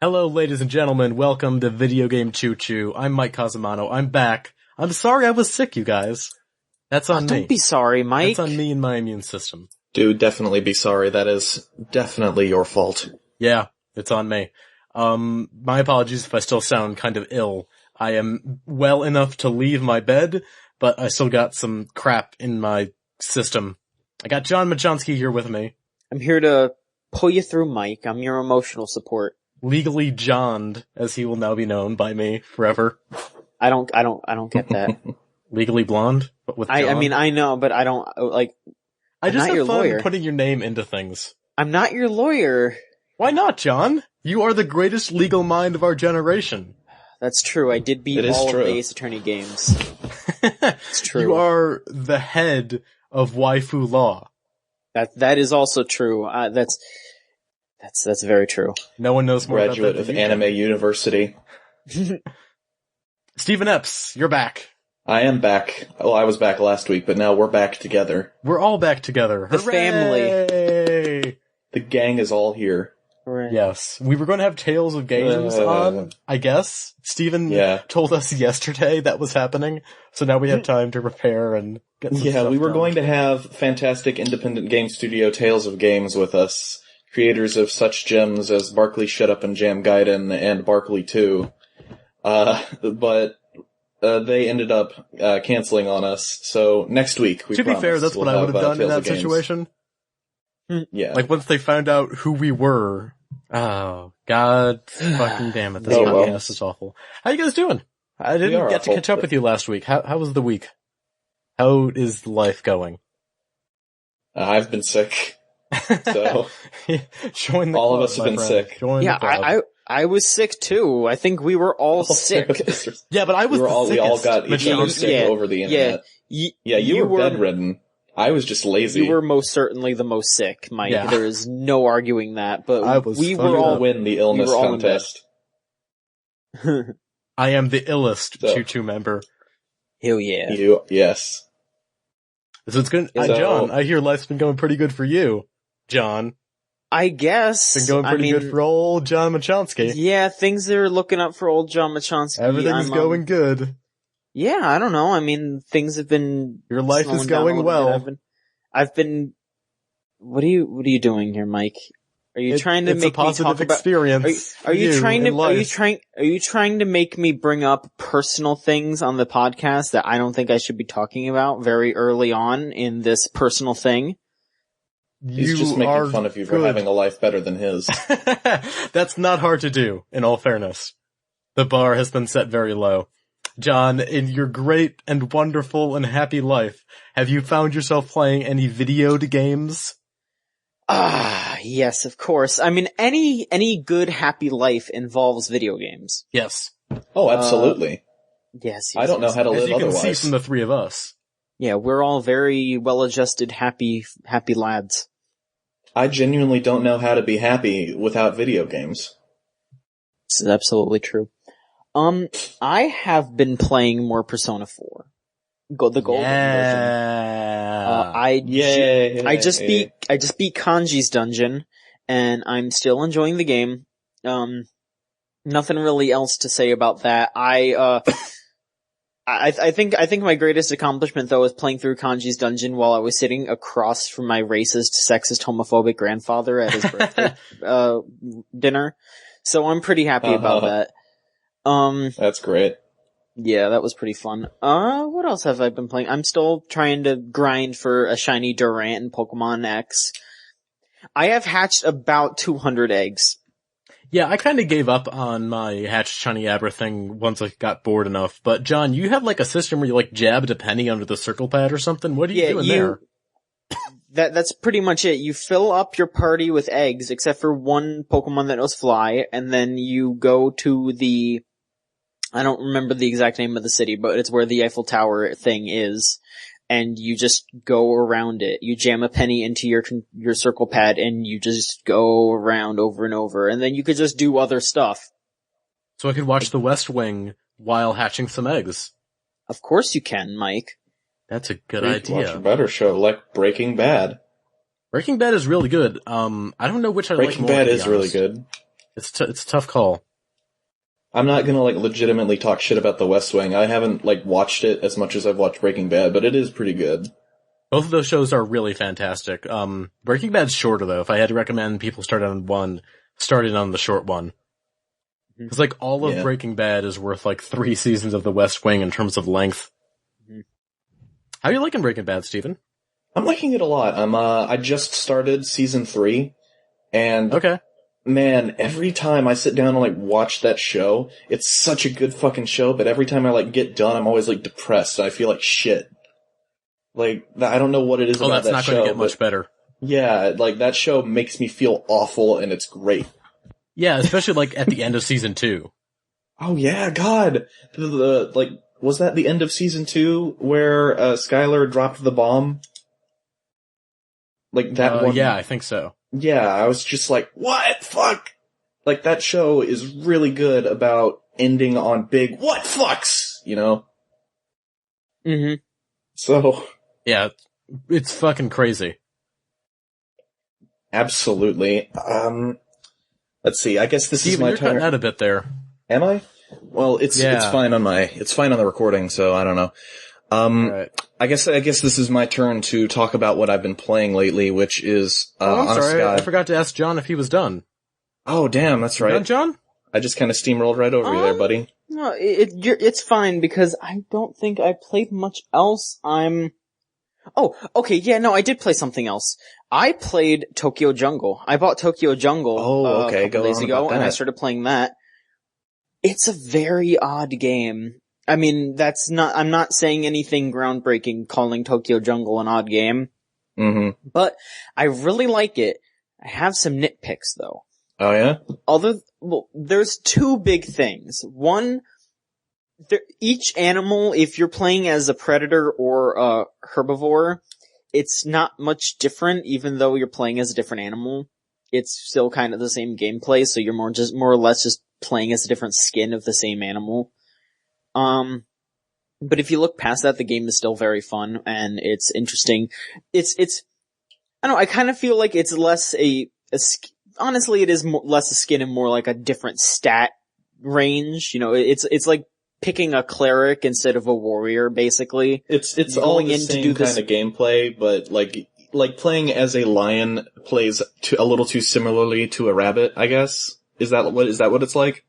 Hello, ladies and gentlemen. Welcome to Video Game Choo-Choo. I'm Mike Casamano. I'm back. I'm sorry I was sick, you guys. That's on me. Don't be sorry, Mike. That's on me and my immune system. Dude, definitely be sorry. That is definitely your fault. Yeah, it's on me. My apologies if I still sound kind of ill. I am well enough to leave my bed, but I still got some crap in my system. I got John Michonski here with me. I'm here to pull you through, Mike. I'm your emotional support. Legally Johned, as he will now be known by me forever. I don't get that. Legally blonde, but with John. I mean, I know, but I don't, like, I just have have fun lawyer. putting your name into things. I'm not your lawyer. Why not, John? You are the greatest legal mind of our generation. That's true. I did beat all of the Ace Attorney games. It's true. You are the head of waifu law. That is also true. That's very true. No one knows more Graduate about that of Anime University. Stephen Epps, you're back. I am back. Well, I was back last week, but now we're back together. We're all back together. The Hooray! family. The gang is all here. Right. Yes. We were going to have Tales of Games on, I guess. Stephen told us yesterday that was happening, so now we have time to prepare and get some stuff we were done. going to have fantastic independent game studio Tales of Games with us. Creators of such gems as Barkley Shut Up and Jam Gaiden and Barkley 2. But they ended up canceling on us, so next week we To be fair, that's what I would have done in that situation. Yeah. Like, once they found out who we were. Oh, god fucking damn it. This podcast is awful. How you guys doing? I didn't get to catch up with you last week. How was the week? How is life going? I've been sick. So, Join the all club, of us have my been friend. sick. Join the club. I was sick too. I think we were all sick. Yeah, but I was we all got each other Michonski. sick over the internet. Yeah, you were bedridden. I was just lazy. You were most certainly the most sick, Mike. Yeah. There is no arguing that. But we were all win the illness contest. I am the illest Choo-Choo member. Hell yeah. Yes. So it's good. John, I hear life's been going pretty good for you, John. I guess. It's been going pretty good for old John Michonski. Yeah, things are looking up for old John Michonski. Everything's going good. Yeah, I don't know. I mean, things have been. Your life is going well. I've been. What are you doing here, Mike? Are you trying to make me talk about experience? Are you trying to make me bring up personal things on the podcast that I don't think I should be talking about very early on in this personal thing? He's just making fun of you for having a life better than his. That's not hard to do, in all fairness. The bar has been set very low. John, in your great and wonderful and happy life, have you found yourself playing any video games? Yes, of course. I mean, any good happy life involves video games. Yes. Oh, absolutely. Yes. I don't know how to live otherwise. As you can see from the three of us. Yeah, we're all very well-adjusted, happy lads. I genuinely don't know how to be happy without video games. This is absolutely true. I have been playing more Persona 4. The golden version. I just beat Kanji's dungeon, and I'm still enjoying the game. Nothing really else to say about that. I think my greatest accomplishment though is playing through Kanji's dungeon while I was sitting across from my racist, sexist, homophobic grandfather at his birthday dinner. So I'm pretty happy about that. That's great. Yeah, that was pretty fun. What else have I been playing? I'm still trying to grind for a shiny Durant in Pokemon X. I have hatched about 200 eggs. Yeah, I kinda gave up on my hatched shiny Abra thing once I got bored enough. But John, you have like a system where you like jabbed a penny under the circle pad or something? What are you doing there? That's pretty much it. You fill up your party with eggs, except for one Pokemon that knows fly, and then you go to I don't remember the exact name of the city, but it's where the Eiffel Tower thing is, and you just go around it. You jam a penny into your circle pad, and you just go around over and over, and then you could just do other stuff. So I could watch The West Wing while hatching some eggs. Of course you can, Mike. That's a good idea. Watch a better show, like Breaking Bad. Breaking Bad is really good. I don't know which I like more. Breaking Bad is really good. It's a tough call. I'm not gonna legitimately talk shit about The West Wing. I haven't watched it as much as I've watched Breaking Bad, but it is pretty good. Both of those shows are really fantastic. Breaking Bad's shorter though. If I had to recommend people start on the short one. Because all of Breaking Bad is worth 3 seasons of The West Wing in terms of length. Mm-hmm. How are you liking Breaking Bad, Steven? I'm liking it a lot. I just started season 3, and okay. Man, every time I sit down and watch that show, it's such a good fucking show, but every time I get done, I'm always depressed. I feel like shit. I don't know what it is about that show. Oh, that's not going to get much better. Yeah, that show makes me feel awful, and it's great. Yeah, especially at the end of season 2. Oh yeah, God. Was that the end of season 2 where Skylar dropped the bomb? That one? Yeah, I think so. Yeah, I was just what? Fuck! That show is really good about ending on big what fucks, you know? Mm-hmm. So. Yeah, it's fucking crazy. Absolutely. Let's see, I guess this Steven, is my you're turn. Cutting out a bit there. Am I? Well, it's fine on the recording, so I don't know. Right. I guess this is my turn to talk about what I've been playing lately, which is, I'm sorry, I forgot to ask John if he was done. Oh, damn, that's right. Done, John? I just kinda steamrolled right over you there, buddy. No, it's fine, because I don't think I played much else. Oh, okay, yeah, no, I did play something else. I played Tokyo Jungle. I bought Tokyo Jungle a couple days ago, and I started playing that. It's a very odd game. I mean, I'm not saying anything groundbreaking calling Tokyo Jungle an odd game. Mm-hmm. But I really like it. I have some nitpicks, though. Oh, yeah? There's 2 big things. One, each animal, if you're playing as a predator or a herbivore, it's not much different, even though you're playing as a different animal. It's still kind of the same gameplay, so you're more or less just playing as a different skin of the same animal. But if you look past that, the game is still very fun, and it's interesting. I don't know, I kind of feel like it's less honestly, it is less a skin and more like a different stat range. You know, it's like picking a cleric instead of a warrior, basically. It's all the same kind of gameplay, but playing as a lion plays a little too similarly to a rabbit, I guess. Is that what it's like?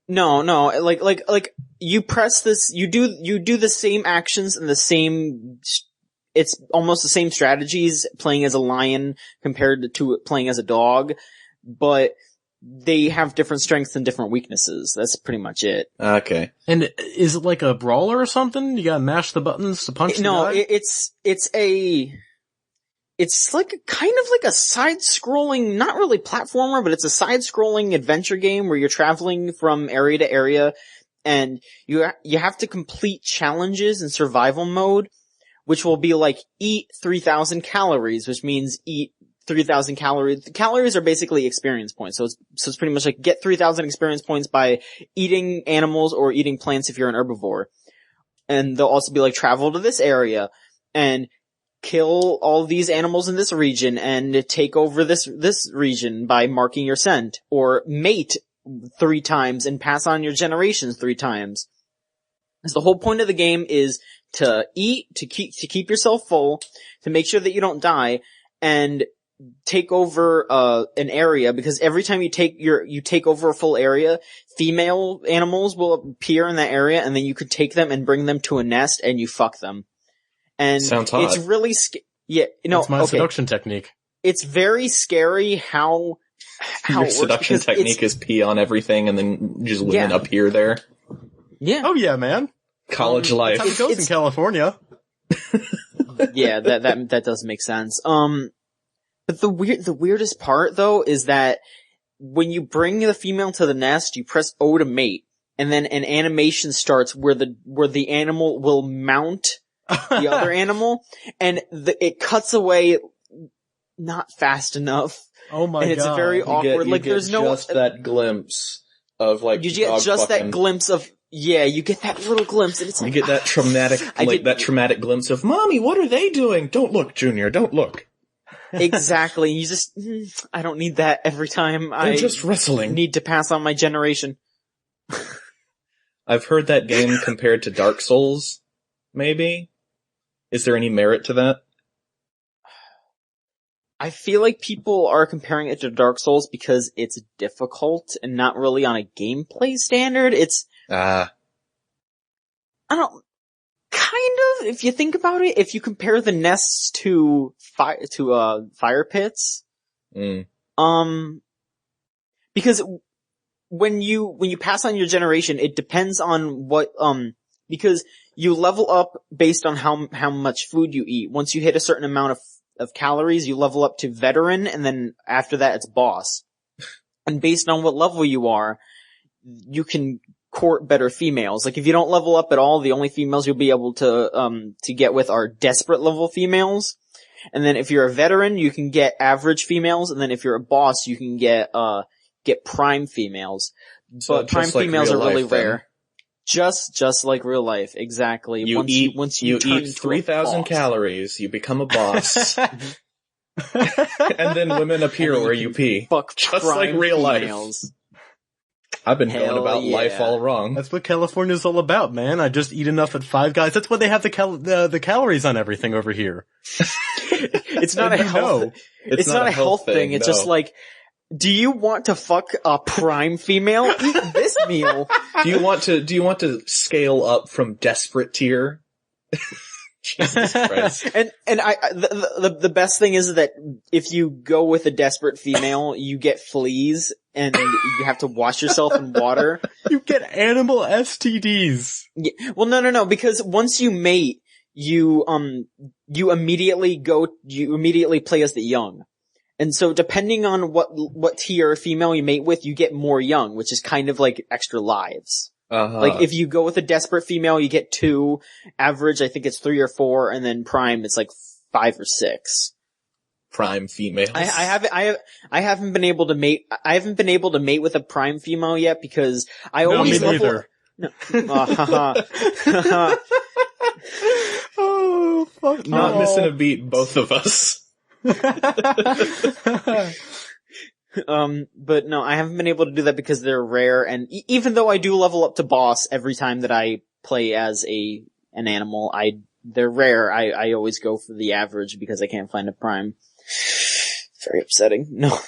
No, like you press this, you do the same actions and it's almost the same strategies playing as a lion compared to playing as a dog, but they have different strengths and different weaknesses. That's pretty much it. Okay. And is it like a brawler or something? You gotta mash the buttons to punch the guy? No, it's like kind of like a side-scrolling, not really platformer, but it's a side-scrolling adventure game where you're traveling from area to area, and you have to complete challenges in survival mode, which will be like eat 3,000 calories, which means eat 3,000 calories. Calories are basically experience points, so it's pretty much like get 3,000 experience points by eating animals or eating plants if you're an herbivore. And they'll also be like travel to this area and kill all these animals in this region and take over this region by marking your scent, or mate 3 times and pass on your generations 3 times. So the whole point of the game is to eat, to keep yourself full, to make sure that you don't die, and take over an area, because every time you take over a full area, female animals will appear in that area, and then you could take them and bring them to a nest and you fuck them. And sounds hot. It's really That's my seduction technique. It's very scary how your seduction technique is pee on everything and then just women appear there. Yeah. Oh yeah, man. College life. That's how it goes in California. Yeah, that does make sense. But the weirdest part though is that when you bring the female to the nest, you press O to mate, and then an animation starts where the animal will mount the other animal, and it cuts away not fast enough. Oh my god. And it's very awkward. There's just that glimpse of you get just that glimpse of, you get that little glimpse, and it's like, you get that traumatic, traumatic glimpse of, Mommy, what are they doing? Don't look, Junior, don't look. Exactly. You just, I don't need that every time They're just wrestling. need to pass on my generation. I've heard that game compared to Dark Souls, maybe? Is there any merit to that? I feel like people are comparing it to Dark Souls because it's difficult and not really on a gameplay standard. I don't, kind of, if you think about it, if you compare the nests to fire pits, because when you pass on your generation, it depends on what, because you level up based on how much food you eat. Once you hit a certain amount of calories, you level up to veteran, and then after that it's boss. And based on what level you are, you can court better females. Like if you don't level up at all, the only females you'll be able to get with are desperate level females. And then if you're a veteran, you can get average females, and then if you're a boss, you can get prime females. So but prime like females are really then. rare. Just like real life, exactly. Once you eat 3,000 calories, you become a boss. And then women appear where you pee. Fuck just like real females. Life. I've been Hell going about life all wrong. That's what California's all about, man. I just eat enough at Five Guys. That's why they have the calories on everything over here. It's not a health. It's not a health thing. It's just like, do you want to fuck a prime female? Eat this meal. Do you want to scale up from desperate tier? Jesus Christ. And the best thing is that if you go with a desperate female, you get fleas and you have to wash yourself in water. You get animal STDs. Yeah. Well, no, because once you mate, you immediately play as the young. And so depending on what tier female you mate with, you get more young, which is kind of like extra lives. Uh-huh. Like if you go with a desperate female, you get 2, average I think it's 3 or 4, and then prime it's like 5 or 6. Prime females. I haven't been able to mate with a prime female yet because I always me neither. No. Oh, fuck no. Not missing a beat, both of us. But no, I haven't been able to do that because they're rare, and even though I do level up to boss every time that I play as an animal, they're rare. I always go for the average because I can't find a prime. Very upsetting. No.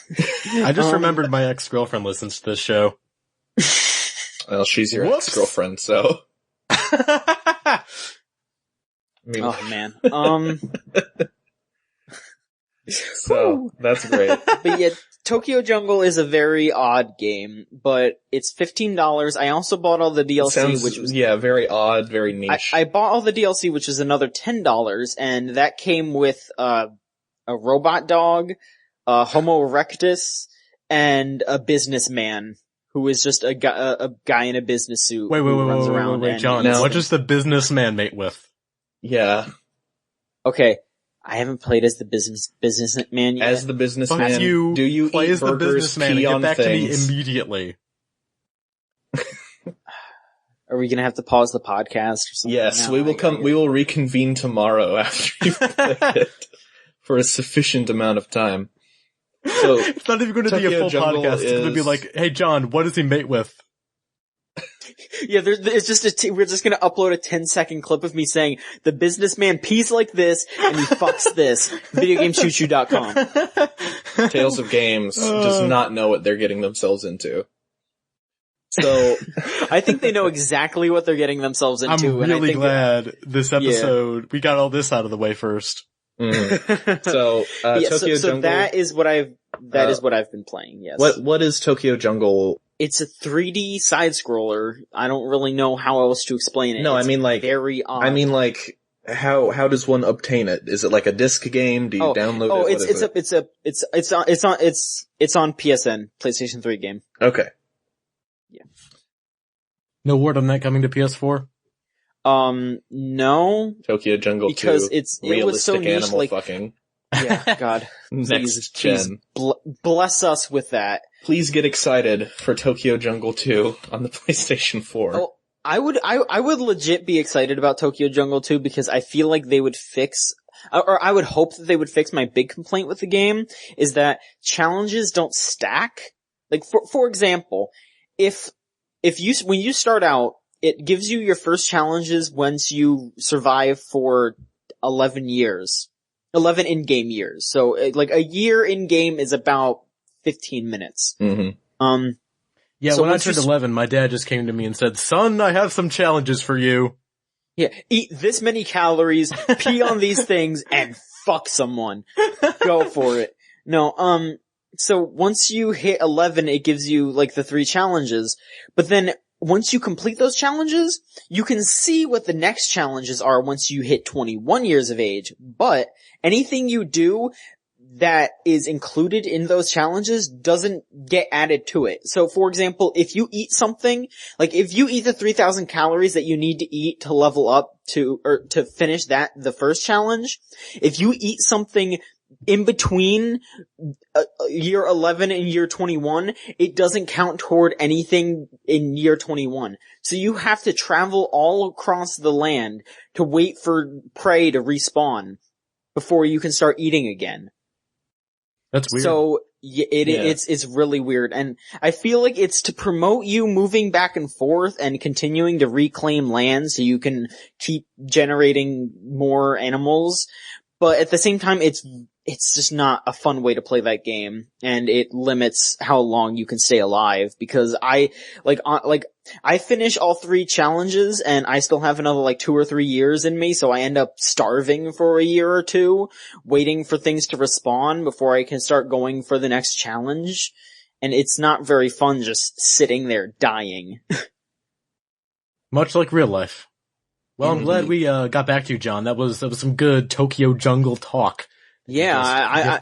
I just remembered my ex-girlfriend listens to this show. Well, she's your ex-girlfriend, so. I mean, oh man. So, that's great. But yeah, Tokyo Jungle is a very odd game, but it's $15. I also bought all the DLC, which was... Yeah, very odd, very niche. I bought all the DLC, which is another $10, and that came with, a robot dog, a Homo erectus, and a businessman, who is just a guy in a business suit who runs around. Wait, John, what does the businessman mate with? Yeah. Okay. I haven't played as the businessman yet. As the businessman, Fuck you. Do you play eat as the burgers, businessman and pee get on back things? to me immediately. Are we gonna have to pause the podcast or something? Yes, No, we will reconvene tomorrow after you've played it for a sufficient amount of time. So It's not even going to be a full podcast. It's going to be like, hey John, what does he mate with? Yeah, it's just we're just gonna upload a 10-second clip of me saying, the businessman pees like this, and he fucks this. VideoGameChoo-Choo.com. Tales of Games does not know what they're getting themselves into. So I think they know exactly what they're getting themselves into. I'm really glad this episode, Yeah. we got all this out of the way first. So, Tokyo Jungle. That is what I've been playing, yes. What is Tokyo Jungle? It's a 3D side-scroller. I don't really know how else to explain it. No, it's I mean like, very odd. I mean like, how does one obtain it? Is it like a disc game? Do you download it? It's on PSN, PlayStation 3 game. Okay. Yeah. No word on that coming to PS4? No. Tokyo Jungle 2. Because it was so niche, animal like, fucking. yeah, God. Next gen. Bless us with that. Please get excited for Tokyo Jungle 2 on the PlayStation 4. Oh, I would legit be excited about Tokyo Jungle 2 because I feel like they would fix, or I would hope that they would fix my big complaint with the game, is that challenges don't stack. Like, for example, when you start out, it gives you your first challenges once you survive for 11 years. 11 in-game years. So, like, a year in-game is about 15 minutes. Mm-hmm. Yeah, so when I turned 11, my dad just came to me and said, "Son, I have some challenges for you." Yeah, eat this many calories, pee on these things, and fuck someone. Go for it. No, so once you hit 11, it gives you, like, the 3 challenges. But then, once you complete those challenges, you can see what the next challenges are once you hit 21 years of age. But anything you do that is included in those challenges doesn't get added to it. So, for example, if you eat something, like if you eat the 3,000 calories that you need to eat to level up or to finish the first challenge, if you eat something in between year 11 and year 21, it doesn't count toward anything in year 21. So you have to travel all across the land to wait for prey to respawn before you can start eating again. That's weird. So it's really weird, and I feel like it's to promote you moving back and forth and continuing to reclaim land so you can keep generating more animals. But at the same time, it's just not a fun way to play that game, and it limits how long you can stay alive, because I finish all 3 challenges and I still have another 2 or 3 years in me, so I end up starving for a year or 2, waiting for things to respawn before I can start going for the next challenge. And it's not very fun just sitting there dying. Much like real life. Well, I'm glad we got back to you, John. That was some good Tokyo Jungle talk. Yeah,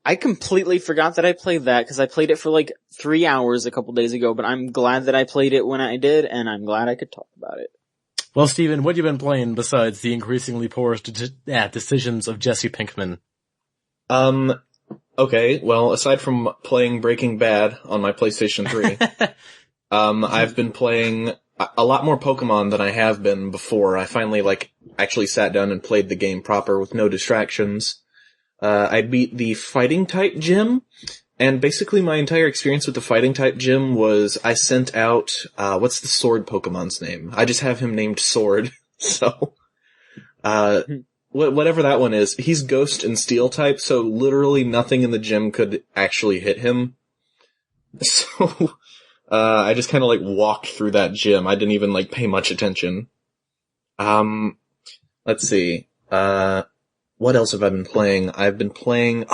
I completely forgot that I played that, because I played it for 3 hours a couple days ago, but I'm glad that I played it when I did, and I'm glad I could talk about it. Well, Steven, what have you been playing besides the increasingly poor decisions of Jesse Pinkman? Okay, well, aside from playing Breaking Bad on my PlayStation 3, I've been playing a lot more Pokemon than I have been before. I finally, actually sat down and played the game proper with no distractions. I beat the fighting type gym, and basically my entire experience with the fighting type gym was I sent out, what's the sword Pokemon's name? I just have him named Sword, so, whatever that one is, he's Ghost and Steel type, so literally nothing in the gym could actually hit him. So, I just kinda walked through that gym. I didn't even pay much attention. Let's see, what else have I been playing? I've been playing,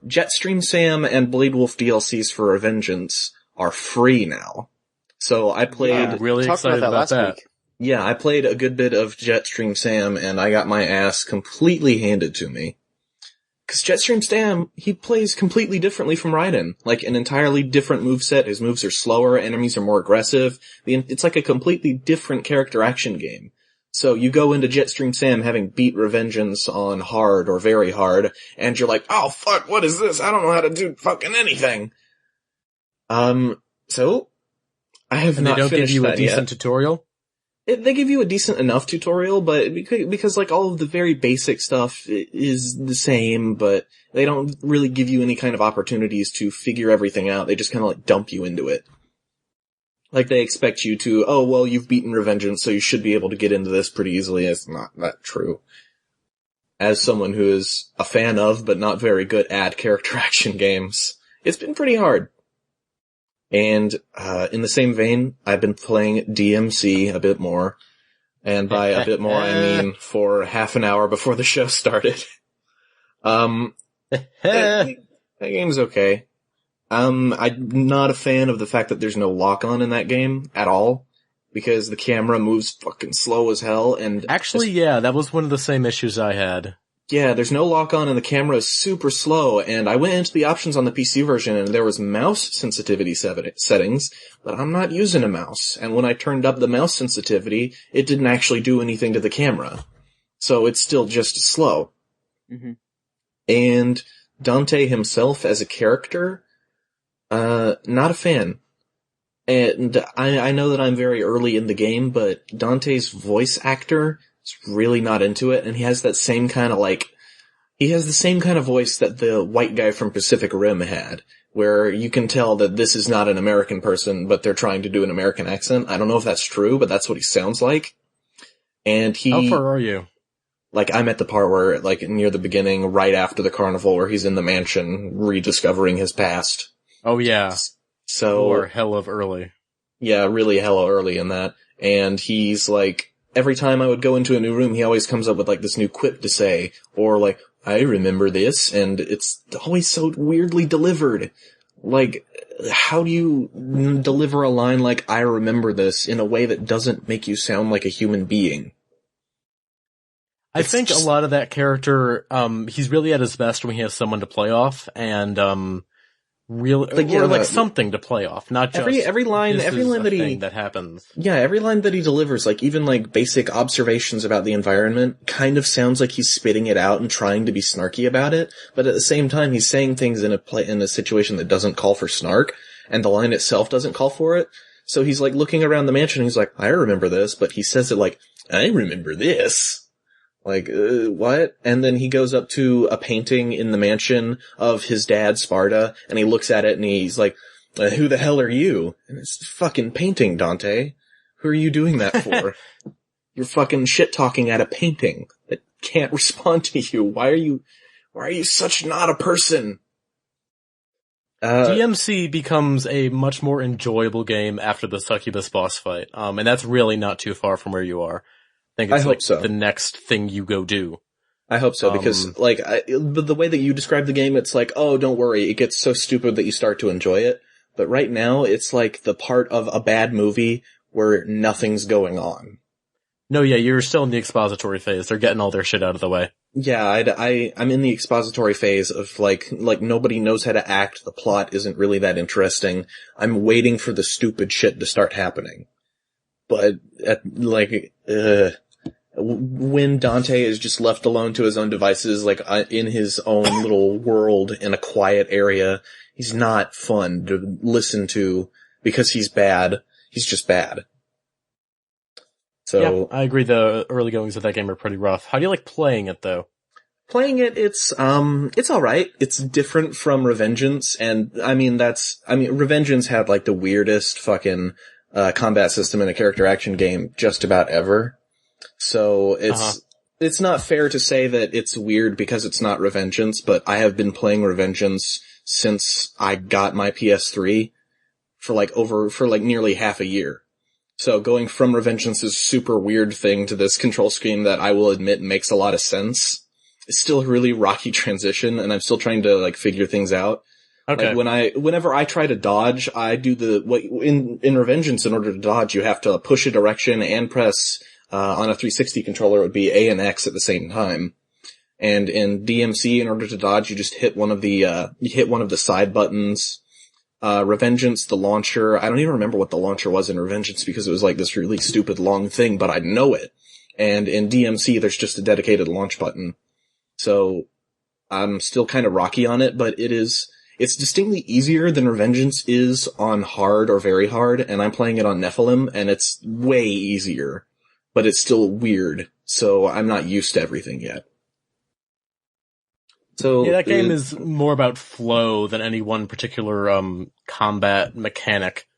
Jetstream Sam and Blade Wolf DLCs for Revengeance are free now. So I played... really excited about that. Week. Yeah, I played a good bit of Jetstream Sam, and I got my ass completely handed to me. Cause Jetstream Sam, he plays completely differently from Raiden. An entirely different moveset. His moves are slower, enemies are more aggressive. It's a completely different character action game. So you go into Jetstream Sam having beat Revengeance on hard or very hard, and you're like, oh fuck, what is this? I don't know how to do fucking anything. So, I have not finished that yet. And they don't give you a decent tutorial? They give you a decent enough tutorial, but because all of the very basic stuff is the same, but they don't really give you any kind of opportunities to figure everything out. They just kinda dump you into it. They expect you to, oh, well, you've beaten Revengeance, so you should be able to get into this pretty easily. It's not that true. As someone who is a fan of, but not very good at character action games, it's been pretty hard. And, in the same vein, I've been playing DMC a bit more. And by a bit more, I mean for half an hour before the show started. That game's okay. I'm not a fan of the fact that there's no lock-on in that game at all, because the camera moves fucking slow as hell, and... Actually, yeah, that was one of the same issues I had. Yeah, there's no lock-on and the camera is super slow, and I went into the options on the PC version and there was mouse sensitivity settings, but I'm not using a mouse, and when I turned up the mouse sensitivity, it didn't actually do anything to the camera. So it's still just slow. Mm-hmm. And Dante himself as a character... not a fan. And I know that I'm very early in the game, but Dante's voice actor really not into it, and he has that same kind of he has the same kind of voice that the white guy from Pacific Rim had, where you can tell that this is not an American person, but they're trying to do an American accent. I don't know if that's true, but that's what he sounds like. And How far are you? I'm at the part where, near the beginning, right after the carnival, where he's in the mansion, rediscovering his past. Oh yeah. So. Or hell of early. Yeah, really hella early in that. And he's every time I would go into a new room, he always comes up with this new quip to say, or I remember this, and it's always so weirdly delivered. How do you deliver a line like, I remember this, in a way that doesn't make you sound like a human being? I think a lot of that character, he's really at his best when he has someone to play off, and, really, something to play off, not just every line that happens. Yeah, every line that he delivers, even basic observations about the environment, kind of sounds like he's spitting it out and trying to be snarky about it, but at the same time, he's saying things in a situation that doesn't call for snark, and the line itself doesn't call for it. So he's looking around the mansion, and he's I remember this, but he says it I remember this. What? And then he goes up to a painting in the mansion of his dad, Sparta, and he looks at it and he's who the hell are you? And it's a fucking painting, Dante. Who are you doing that for? You're fucking shit-talking at a painting that can't respond to you. Why are you such not a person? DMC becomes a much more enjoyable game after the Succubus boss fight. And that's really not too far from where you are. I think it's the next thing you go do. I hope so, because, the way that you describe the game, it's oh, don't worry, it gets so stupid that you start to enjoy it. But right now, it's the part of a bad movie where nothing's going on. No, yeah, you're still in the expository phase. They're getting all their shit out of the way. Yeah, I'm in the expository phase of, nobody knows how to act, the plot isn't really that interesting. I'm waiting for the stupid shit to start happening. But, when Dante is just left alone to his own devices, in his own little world in a quiet area, he's not fun to listen to because he's bad. He's just bad. So. Yeah, I agree the early goings of that game are pretty rough. How do you like playing it though? Playing it, it's alright. It's different from Revengeance, and Revengeance had the weirdest fucking, combat system in a character action game just about ever. So it's not fair to say that it's weird because it's not Revengeance, but I have been playing Revengeance since I got my PS3 for nearly half a year. So going from Revengeance's super weird thing to this control scheme that I will admit makes a lot of sense, it's still a really rocky transition, and I'm still trying to figure things out. Okay. Whenever I try to dodge, I do in Revengeance, in order to dodge, you have to push a direction and press, on a 360 controller, it would be A and X at the same time. And in DMC, in order to dodge, you just hit one of the side buttons. Revengeance, the launcher, I don't even remember what the launcher was in Revengeance because it was this really stupid long thing, but I know it. And in DMC, there's just a dedicated launch button. So, I'm still kind of rocky on it, but it's distinctly easier than Revengeance is on hard or very hard, and I'm playing it on Nephilim, and it's way easier. But it's still weird, so I'm not used to everything yet. So yeah, that game is more about flow than any one particular combat mechanic.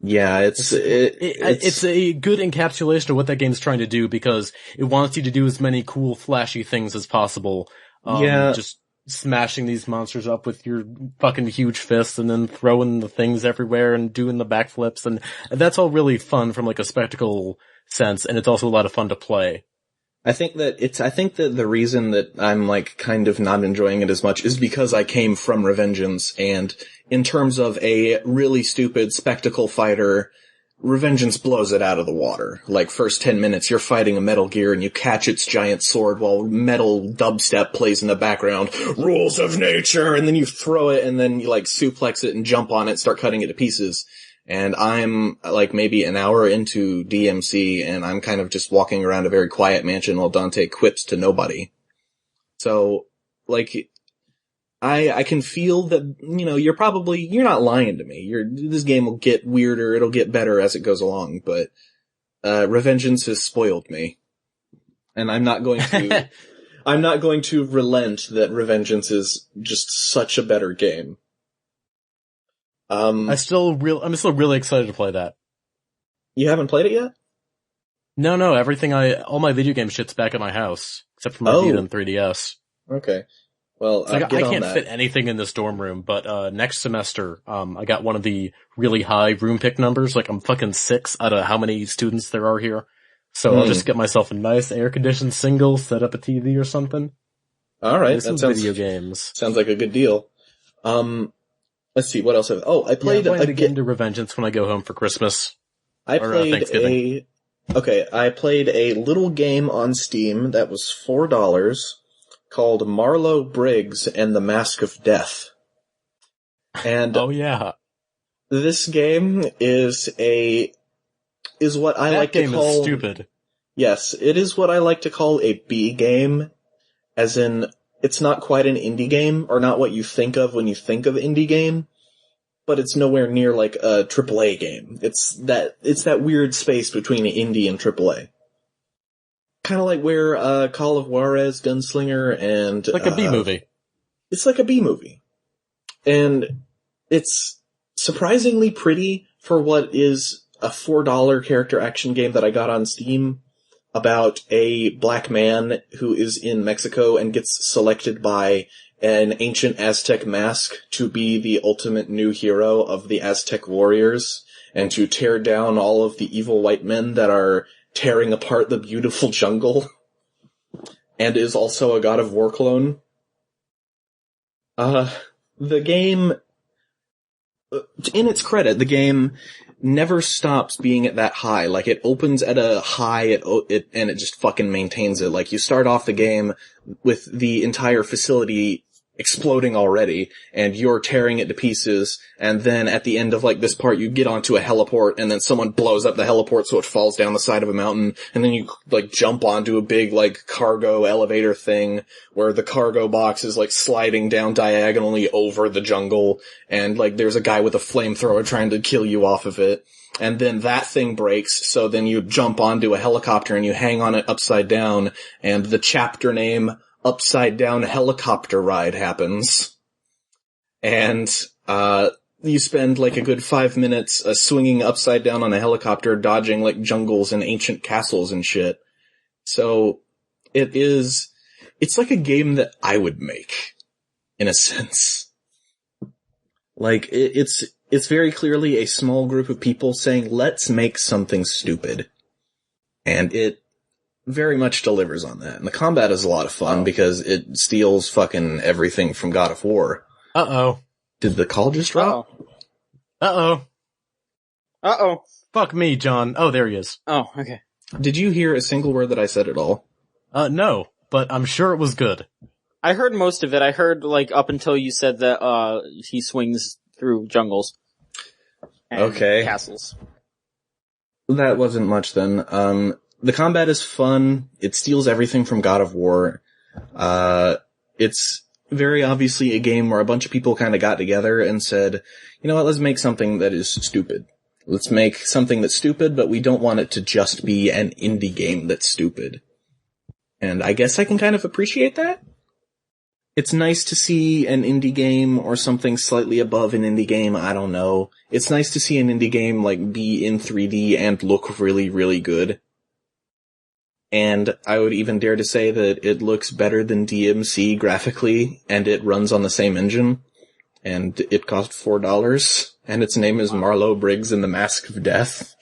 Yeah, it's a good encapsulation of what that game's trying to do because it wants you to do as many cool, flashy things as possible. Just smashing these monsters up with your fucking huge fists and then throwing the things everywhere and doing the backflips, and that's all really fun from a spectacle sense, and it's also a lot of fun to play. I think that the reason that I'm kind of not enjoying it as much is because I came from Revengeance, and in terms of a really stupid spectacle fighter, Revengeance blows it out of the water. First 10 minutes, you're fighting a Metal Gear and you catch its giant sword while metal dubstep plays in the background. Rules of nature! And then you throw it and then you suplex it and jump on it and start cutting it to pieces. And I'm maybe an hour into DMC and I'm kind of just walking around a very quiet mansion while Dante quips to nobody. So, I can feel that, you're not lying to me. This game will get weirder, it'll get better as it goes along, but, Revengeance has spoiled me. And I'm not going to, I'm not going to relent that Revengeance is just such a better game. I'm still really excited to play that. You haven't played it yet? No, all my video game shit's back at my house, except for my Vita and 3DS. Okay. Well, I can't fit anything in this dorm room, but, next semester, I got one of the really high room pick numbers, like I'm fucking 6 out of how many students there are here. So I'll just get myself a nice air-conditioned single, set up a TV or something. Alright, that sounds video games. Sounds like a good deal. Let's see, what else I played a game to Revengeance when I go home for Christmas. I played a little game on Steam that was $4 called Marlow Briggs and the Mask of Death. And oh yeah. This game is what I like to call... That game is stupid. Yes, it is what I like to call a B game, as in, it's not quite an indie game, or not what you think of when you think of indie game, but it's nowhere near like a AAA game. It's that weird space between indie and AAA. Kind of like where Call of Juarez, Gunslinger, and... Like a B-movie. It's like a B-movie. And it's surprisingly pretty for what is a $4 character action game that I got on Steam about a black man who is in Mexico and gets selected by an ancient Aztec mask to be the ultimate new hero of the Aztec warriors and to tear down all of the evil white men that are tearing apart the beautiful jungle, and is also a God of War clone. The game, in its credit, the game never stops being at that high. Like, it opens at a high, and it just fucking maintains it. Like, you start off the game with the entire facility exploding already, and you're tearing it to pieces, and then at the end of, like, this part, you get onto a heliport, and then someone blows up the heliport so it falls down the side of a mountain, and then you, like, jump onto a big, like, cargo elevator thing, where the cargo box is, like, sliding down diagonally over the jungle, and, like, there's a guy with a flamethrower trying to kill you off of it. And then that thing breaks, so then you jump onto a helicopter and you hang on it upside down, and the chapter name Upside Down Helicopter Ride happens. And, you spend like a good 5 minutes swinging upside down on a helicopter, dodging like jungles and ancient castles and shit. So, it's like a game that I would make, in a sense. Like, it's very clearly a small group of people saying, let's make something stupid. And it very much delivers on that. And the combat is a lot of fun because it steals fucking everything from God of War. Uh-oh. Did the call just drop? Uh-oh. Uh-oh. Fuck me, John. Oh, there he is. Oh, okay. Did you hear a single word that I said at all? No, but I'm sure it was good. I heard most of it. I heard, like, up until you said that, he swings through jungles. And castles. That wasn't much then. The combat is fun. It steals everything from God of War. It's very obviously a game where a bunch of people kind of got together and said, you know what, let's make something that is stupid. Let's make something that's stupid, but we don't want it to just be an indie game that's stupid. And I guess I can kind of appreciate that. It's nice to see an indie game or something slightly above an indie game, I don't know. It's nice to see an indie game, like, be in 3D and look really, really good. And I would even dare to say that it looks better than DMC graphically, and it runs on the same engine. And it cost $4, and its name is Marlow Briggs and the Mask of Death.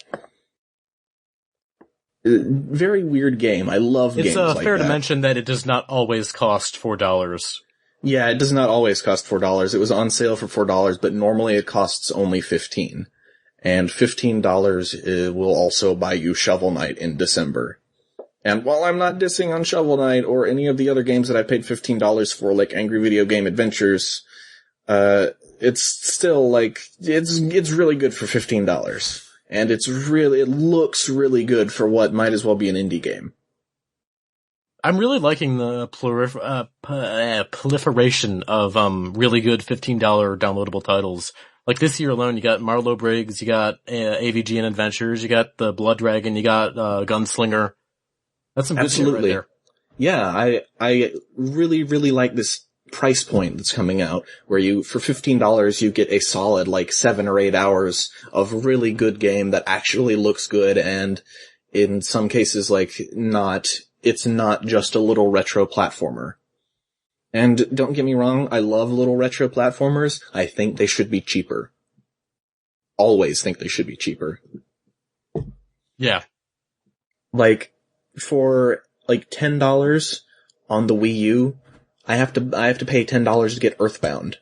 Very weird game. I love games like that. It's fair to mention that it does not always cost $4. Yeah, it does not always cost $4. It was on sale for $4, but normally it costs only $15. And $15 will also buy you Shovel Knight in December. And while I'm not dissing on Shovel Knight or any of the other games that I paid $15 for, like Angry Video Game Adventures, it's still, like, it's really good for $15. And it looks really good for what might as well be an indie game. I'm really liking the proliferation of, really good $15 downloadable titles. Like this year alone, you got Marlow Briggs, you got, AVGN Adventures, you got the Blood Dragon, you got, Gunslinger. That's some good shit Absolutely. right there. Yeah, I really, really like this price point that's coming out, where for $15 you get a solid, 7 or 8 hours of really good game that actually looks good, and in some cases, it's not just a little retro platformer. And don't get me wrong, I love little retro platformers. I think they should be cheaper. Always think they should be cheaper. Yeah. For $10 on the Wii U, I have to pay $10 to get Earthbound.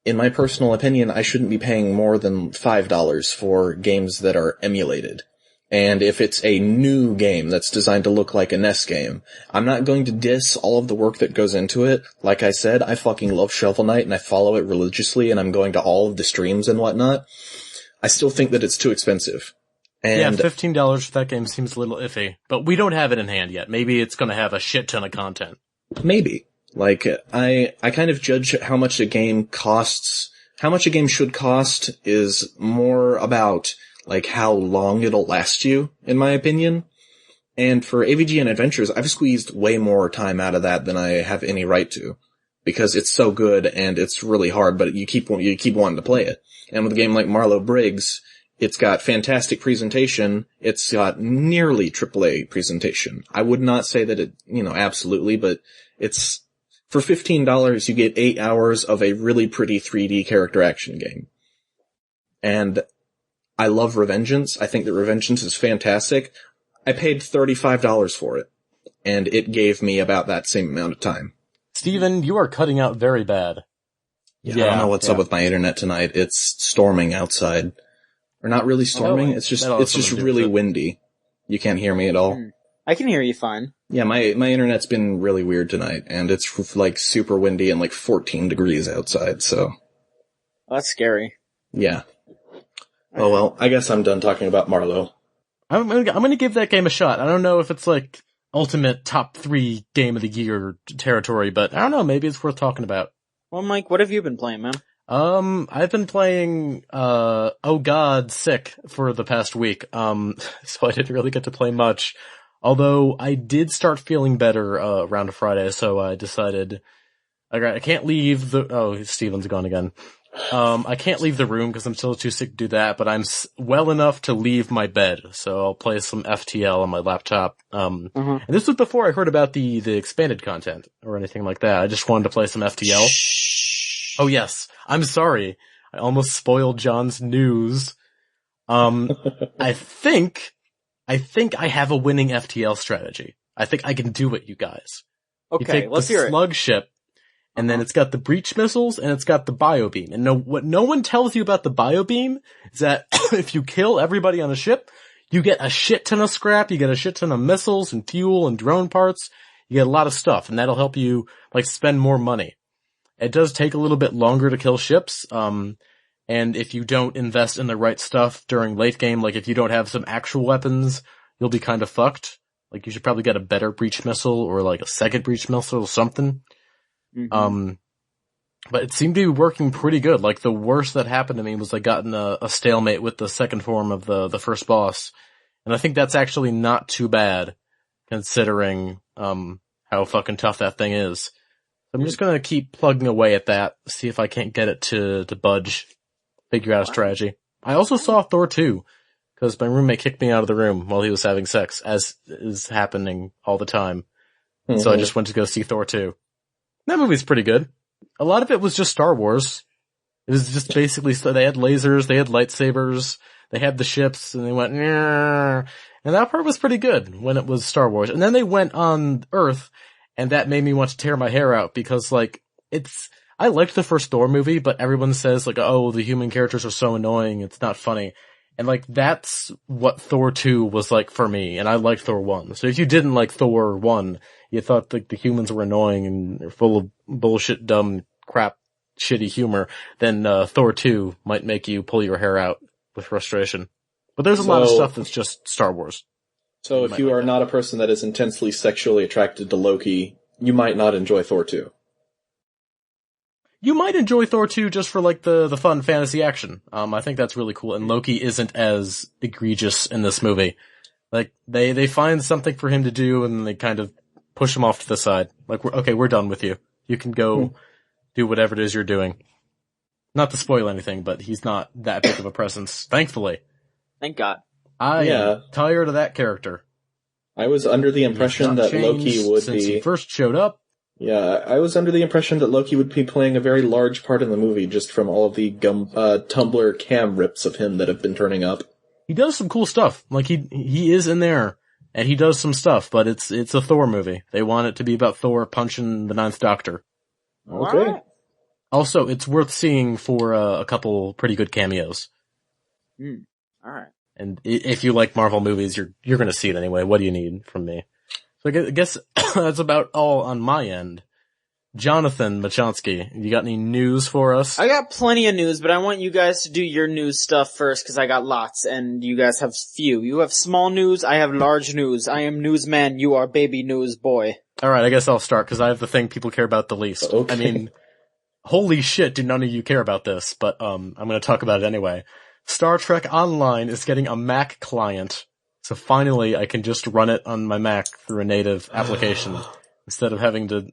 In my personal opinion, I shouldn't be paying more than $5 for games that are emulated. And if it's a new game that's designed to look like a NES game, I'm not going to diss all of the work that goes into it. Like I said, I fucking love Shovel Knight and I follow it religiously and I'm going to all of the streams and whatnot. I still think that it's too expensive. And yeah, $15 for that game seems a little iffy, but we don't have it in hand yet. Maybe it's gonna have a shit ton of content. Maybe. I kind of judge how much a game costs, how much a game should cost is more about, how long it'll last you, in my opinion. And for AVG and Adventures, I've squeezed way more time out of that than I have any right to. Because it's so good and it's really hard, but you keep wanting to play it. And with a game like Marlow Briggs, it's got fantastic presentation. It's got nearly AAA presentation. I would not say that it, absolutely, but it's, for $15, you get 8 hours of a really pretty 3D character action game. And I love Revengeance. I think that Revengeance is fantastic. I paid $35 for it, and it gave me about that same amount of time. Steven, you are cutting out very bad. Yeah, I don't know what's up with my internet tonight. It's storming outside. Or not really storming, it's just really windy. You can't hear me at all. I can hear you fine. Yeah, my internet's been really weird tonight, and it's super windy and 14 degrees outside, so. Well, that's scary. Yeah. Oh well, I guess I'm done talking about Marlow. I'm gonna give that game a shot. I don't know if it's ultimate top 3 game of the year territory, but I don't know, maybe it's worth talking about. Well, Mike, what have you been playing, man? I've been playing, Oh God, Sick for the past week, so I didn't really get to play much. Although I did start feeling better, around Friday, so I decided, I can't leave Steven's gone again. I can't leave the room because I'm still too sick to do that, but I'm well enough to leave my bed, so I'll play some FTL on my laptop. And this was before I heard about the expanded content or anything like that. I just wanted to play some FTL. Oh yes, I'm sorry. I almost spoiled John's news. I think I have a winning FTL strategy. I think I can do it, you guys. Okay, you take let's the hear it. slug ship, and then it's got the breach missiles, and it's got the biobeam. And what no one tells you about the biobeam is that if you kill everybody on a ship, you get a shit ton of scrap, you get a shit ton of missiles and fuel and drone parts, you get a lot of stuff, and that'll help you, spend more money. It does take a little bit longer to kill ships, and if you don't invest in the right stuff during late game, if you don't have some actual weapons, you'll be kind of fucked. You should probably get a better breach missile or a second breach missile or something. But it seemed to be working pretty good. The worst that happened to me was I got in a stalemate with the second form of the first boss. And I think that's actually not too bad, considering, how fucking tough that thing is. I'm just gonna keep plugging away at that, see if I can't get it to budge, figure out a strategy. I also saw Thor 2, because my roommate kicked me out of the room while he was having sex, as is happening all the time. So I just went to go see Thor 2. That movie's pretty good. A lot of it was just Star Wars. It was just basically, they had lasers, they had lightsabers, they had the ships, and they went, Nyeh. And that part was pretty good when it was Star Wars. And then they went on Earth, and that made me want to tear my hair out, because, I liked the first Thor movie, but everyone says, oh, the human characters are so annoying, it's not funny. And, that's what Thor 2 was like for me, and I liked Thor 1. So if you didn't like Thor 1, you thought, the humans were annoying and they're full of bullshit, dumb, crap, shitty humor, then, Thor 2 might make you pull your hair out with frustration. But there's a lot of stuff that's just Star Wars. So if you are not a person that is intensely sexually attracted to Loki, you might not enjoy Thor 2. You might enjoy Thor 2 just for, the fun fantasy action. I think that's really cool, and Loki isn't as egregious in this movie. Like, they find something for him to do and they kind of push him off to the side. Like, we're done with you. You can go do whatever it is you're doing. Not to spoil anything, but he's not that big of a presence, thankfully. Thank God. I am tired of that character. I was under the impression that Loki would since be... he first showed up. Yeah, I was under the impression that Loki would be playing a very large part in the movie just from all of the Tumblr cam rips of him that have been turning up. He does some cool stuff. Like, he is in there, and he does some stuff, but it's a Thor movie. They want it to be about Thor punching the Ninth Doctor. Okay. Alright. Also, it's worth seeing for a couple pretty good cameos. Alright. And if you like Marvel movies, you're gonna see it anyway. What do you need from me? So I guess that's about all on my end. Jonathan Michonski, you got any news for us? I got plenty of news, but I want you guys to do your news stuff first, because I got lots, and you guys have few. You have small news, I have large news. I am newsman, you are baby news boy. Alright, I guess I'll start, because I have the thing people care about the least. Okay. I mean, holy shit, do none of you care about this, but I'm gonna talk about it anyway. Star Trek Online is getting a Mac client, so finally I can just run it on my Mac through a native application, instead of having to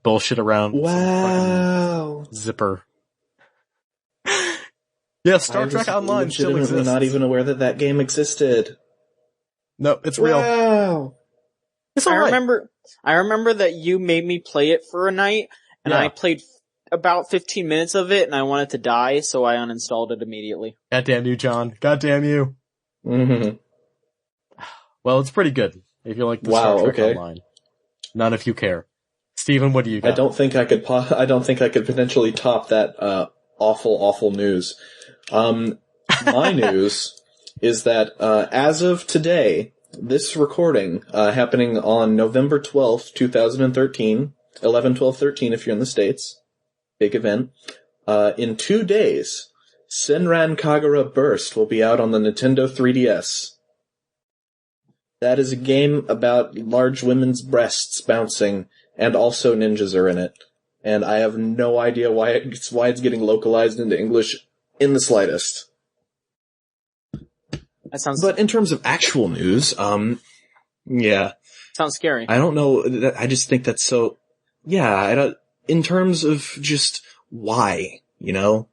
bullshit around. Wow. Zipper. Yeah, Star Trek Online still legitimately exists. not even aware that game existed. No, it's real. Wow. It's alright. I remember that you made me play it for a night, and I played about 15 minutes of it, and I wanted to die, so I uninstalled it immediately. Goddamn you, John. Goddamn you. Mm-hmm. Well, it's pretty good, if you like the Star Trek Online. None of you care. Steven, what do you got? I don't think I could potentially top that, awful news. My news is that, as of today, this recording, happening on November 12th, 2013, 11/12/13 if you're in the States, big event, in 2 days, Senran Kagura Burst will be out on the Nintendo 3DS. That is a game about large women's breasts bouncing, and also ninjas are in it. And I have no idea why it's getting localized into English in the slightest. That sounds... But in terms of actual news, yeah. Sounds scary. I don't know, I just think that's so... Yeah, in terms of just why, you know?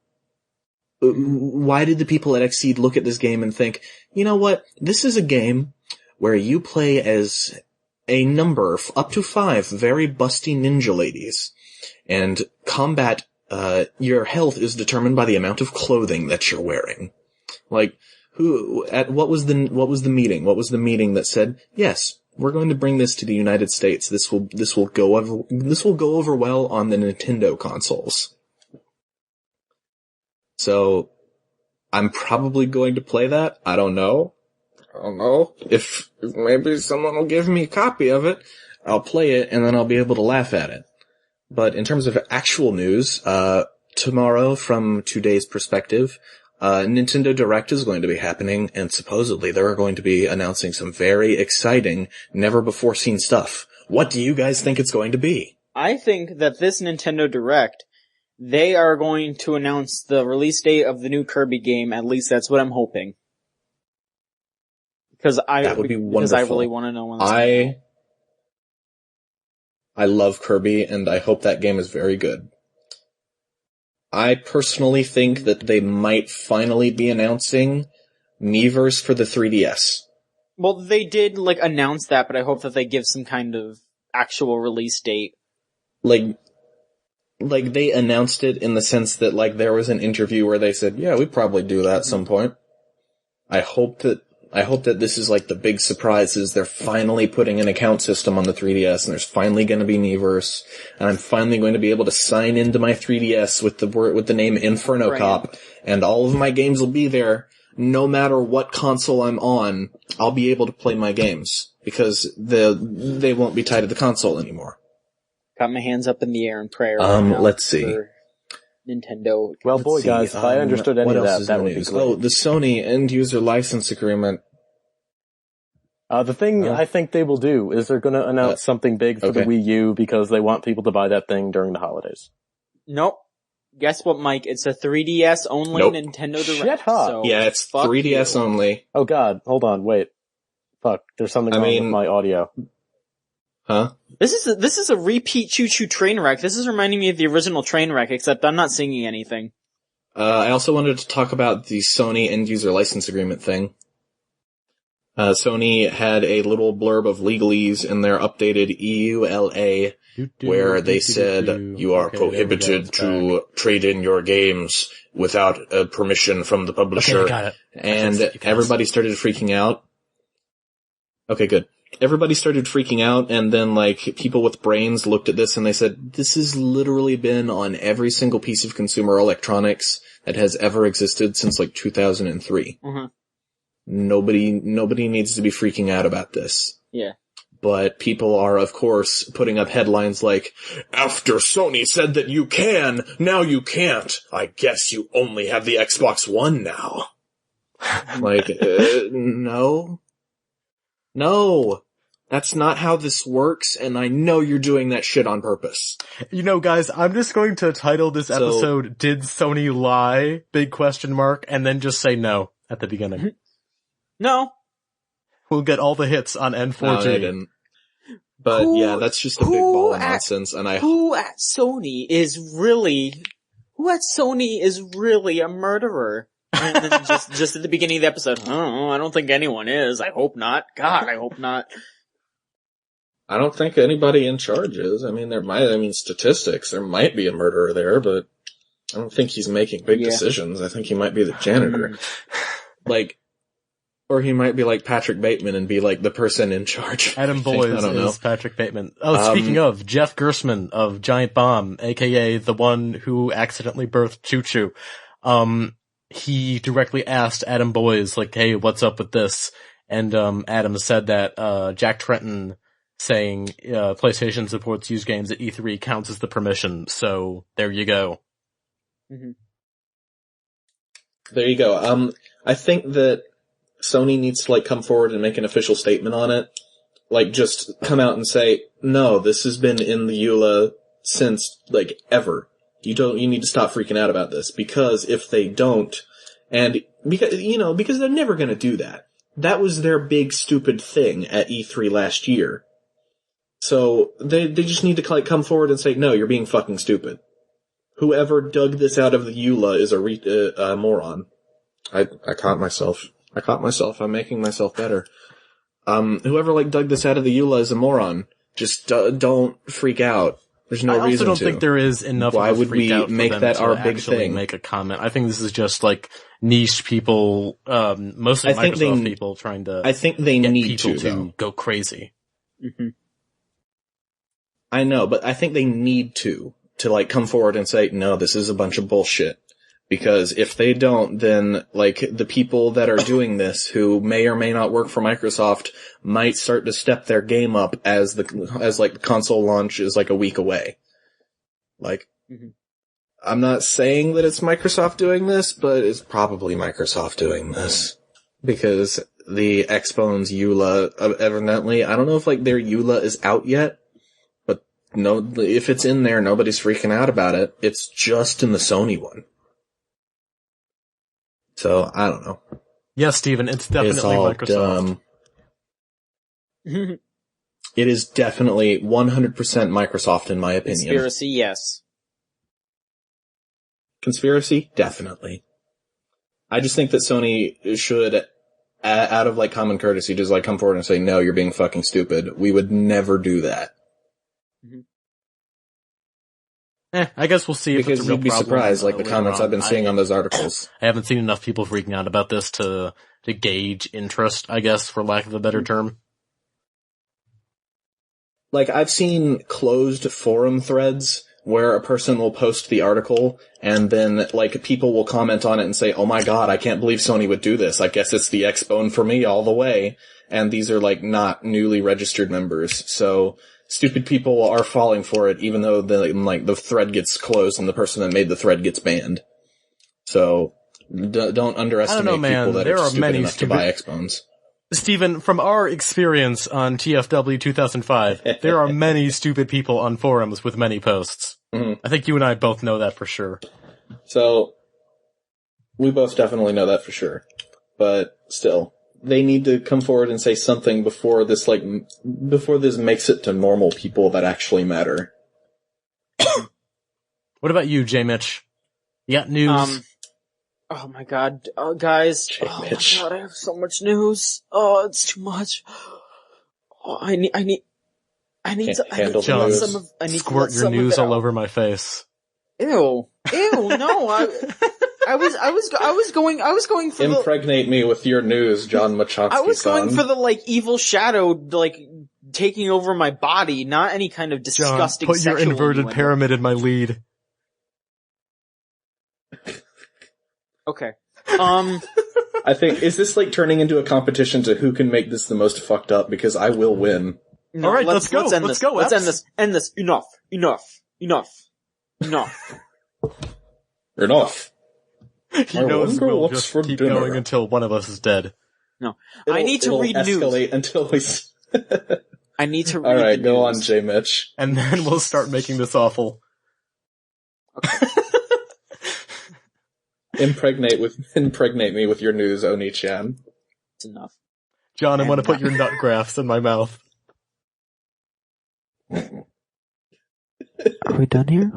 Why did the people at Xseed look at this game and think, you know what, this is a game where you play as a number, up to 5 very busty ninja ladies, and combat, your health is determined by the amount of clothing that you're wearing. Like, what was the meeting? What was the meeting that said, yes, we're going to bring this to the United States. This will go over well on the Nintendo consoles. So, I'm probably going to play that. I don't know. If maybe someone will give me a copy of it, I'll play it and then I'll be able to laugh at it. But in terms of actual news, tomorrow from today's perspective, Nintendo Direct is going to be happening, and supposedly they're going to be announcing some very exciting, never-before-seen stuff. What do you guys think it's going to be? I think that this Nintendo Direct, they are going to announce the release date of the new Kirby game, at least that's what I'm hoping. That would be wonderful. Because I really want to know when this comes out. I love Kirby, and I hope that game is very good. I personally think that they might finally be announcing Miiverse for the 3DS. Well, they did, announce that, but I hope that they give some kind of actual release date. Like they announced it in the sense that, there was an interview where they said, yeah, we'd probably do that at some point. I hope that this is the big surprise is they're finally putting an account system on the 3DS, and there's finally going to be Miiverse, and I'm finally going to be able to sign into my 3DS with the name Inferno Cop, and all of my games will be there. No matter what console I'm on, I'll be able to play my games, because they won't be tied to the console anymore. Got my hands up in the air in prayer. Let's see. Nintendo. Well, boy, guys, if I understood any of that would be great. Oh, the Sony end-user license agreement. The thing I think they will do is they're going to announce something big for the Wii U because they want people to buy that thing during the holidays. Nope. Guess what, Mike? It's a 3DS only Nintendo Direct. Shit hot. So yeah, it's 3DS only. Oh god, hold on, wait. Fuck, there's something wrong with my audio. Huh? This is a repeat Choo-Choo train wreck. This is reminding me of the original train wreck, except I'm not singing anything. I also wanted to talk about the Sony end-user license agreement thing. Sony had a little blurb of legalese in their updated EULA, where they said, you are prohibited to trade in your games without permission from the publisher. Okay, got it. And everybody started freaking out. Okay, good. Everybody started freaking out, and then, like, people with brains looked at this and they said, this has literally been on every single piece of consumer electronics that has ever existed since, like, 2003. Mm-hmm. Nobody needs to be freaking out about this. Yeah. But people are, of course, putting up headlines like, after Sony said that you can, now you can't. I guess you only have the Xbox One now. Like, no. No. That's not how this works, and I know you're doing that shit on purpose. You know, guys, I'm just going to title this episode, Did Sony Lie? ? And then just say no at the beginning. No. We'll get all the hits on N4G. No, they didn't. But yeah, that's just a big ball of nonsense, and Who at Sony is really a murderer? And then just at the beginning of the episode, I don't think anyone is. I hope not. God, I hope not. I don't think anybody in charge is. I mean, statistics, there might be a murderer there, but I don't think he's making big decisions. I think he might be the janitor. Or he might be like Patrick Bateman and be like the person in charge. Adam Boyes is Patrick Bateman. Oh, speaking of, Jeff Gerstmann of Giant Bomb, aka the one who accidentally birthed Choo-Choo, he directly asked Adam Boyes, like, hey, what's up with this? And Adam said that Jack Tretton saying PlayStation supports used games at E3 counts as the permission, so there you go. Mm-hmm. There you go. I think that Sony needs to, like, come forward and make an official statement on it. Like, just come out and say, no, this has been in the EULA since, like, ever. You need to stop freaking out about this. Because if they don't, because they're never gonna do that. That was their big stupid thing at E3 last year. So, they just need to, like, come forward and say, no, you're being fucking stupid. Whoever dug this out of the EULA is a moron. I caught myself. I'm making myself better. Whoever, like, dug this out of the EULA is a moron. Just don't freak out. There's no reason to. I also don't think there is enough Why of a would freak we out make for them that to our big actually thing? Make a comment. I think this is just, like, niche people, mostly Microsoft people trying to I think they get need people to go crazy. Mm-hmm. I know, but I think they need to like, come forward and say, no, this is a bunch of bullshit. Because if they don't, then, like, the people that are doing this, who may or may not work for Microsoft, might start to step their game up as the console launch is, like, a week away. Like, I'm not saying that it's Microsoft doing this, but it's probably Microsoft doing this. Because the Xbone's EULA, evidently, I don't know if, like, their EULA is out yet, but no, if it's in there, nobody's freaking out about it. It's just in the Sony one. So, I don't know. Yes, Steven, it's definitely Microsoft. It is definitely 100% Microsoft, in my opinion. Conspiracy, yes. Conspiracy? Definitely. I just think that Sony should, out of, like, common courtesy, just, like, come forward and say, no, you're being fucking stupid. We would never do that. I guess we'll see if it's a real problem. Because you'd be surprised, like, the comments I've been seeing on those articles. I haven't seen enough people freaking out about this to gauge interest, I guess, for lack of a better term. Like, I've seen closed forum threads where a person will post the article, and then, like, people will comment on it and say, oh my god, I can't believe Sony would do this. I guess it's the Xbone for me all the way. And these are, like, not newly registered members. So, stupid people are falling for it, even though the thread gets closed and the person that made the thread gets banned. So, don't underestimate people that are stupid enough to buy Xbones. Steven, from our experience on TFW 2005, there are many stupid people on forums with many posts. I think you and I both know that for sure. So, we both definitely know that for sure. But still, they need to come forward and say something before this makes it to normal people that actually matter. What about you, J. Mitch? You got news? Oh my god, guys. Oh Mitch. my god, I have so much news. Oh, it's too much. Oh, I need to handle John, news. some of, I need squirt to let your some news of it all out. over my face. Ew, no, I was going for Impregnate me with your news, John Michonski. I was going for the, evil shadow, taking over my body, not any kind of John, disgusting put your sexual inverted innuendo. pyramid in my lead. Okay. I think, is this turning into a competition to who can make this the most fucked up? Because I will win. No, All right, let's go. Let's end Let's this. go, Let's Eps. end this. End this. Enough. Enough. He Our knows one girl we'll looks just for keep dinner. going until one of us is dead. No. I need to It'll read escalate news. until we... I need to read Alright, the go news. on, J. Mitch. And then we'll start making this awful. Impregnate me with your news, Oni-chan. It's enough. John, I want to put your nut grafts in my mouth. Are we done here?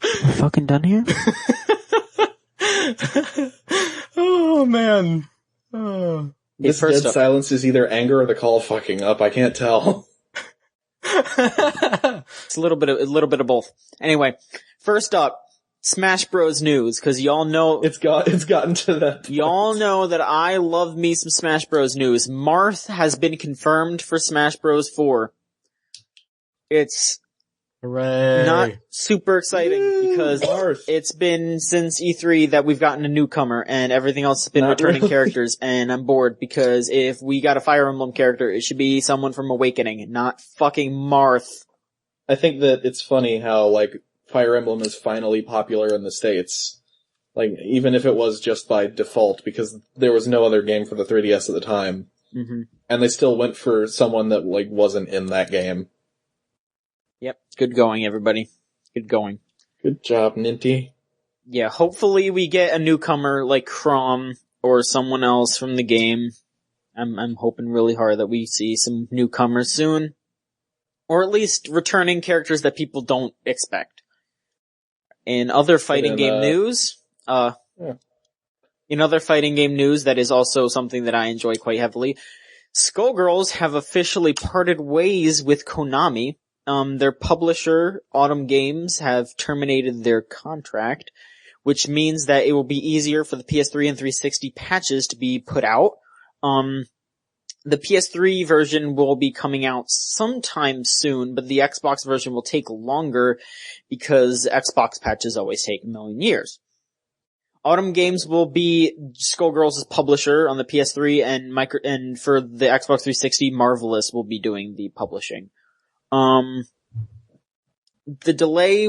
We're fucking done here? Oh, man. Oh. This first dead up. silence is either anger or the call fucking up, I can't tell. It's a little bit of both. Anyway, first up, Smash Bros. News, cause y'all know, It's gotten to that point. y'all know that I love me some Smash Bros. News. Marth has been confirmed for Smash Bros. 4. It's Hooray. not super exciting because Marth. it's been since E3 that we've gotten a newcomer and everything else has been Not returning really. characters, and I'm bored because if we got a Fire Emblem character, it should be someone from Awakening, not fucking Marth. I think that it's funny how, Fire Emblem is finally popular in the States. Even if it was just by default, because there was no other game for the 3DS at the time. Mm-hmm. And they still went for someone that, wasn't in that game. Yep. Good going, everybody. Good going. Good job, Ninty. Yeah, hopefully we get a newcomer like Chrom or someone else from the game. I'm hoping really hard that we see some newcomers soon. Or at least returning characters that people don't expect. In other fighting game news, in other fighting game news that is also something that I enjoy quite heavily, Skullgirls have officially parted ways with Konami. Their publisher, Autumn Games, have terminated their contract, which means that it will be easier for the PS3 and 360 patches to be put out. The PS3 version will be coming out sometime soon, but the Xbox version will take longer because Xbox patches always take a million years. Autumn Games will be Skullgirls' publisher on the PS3, and for the Xbox 360, Marvelous will be doing the publishing. The delay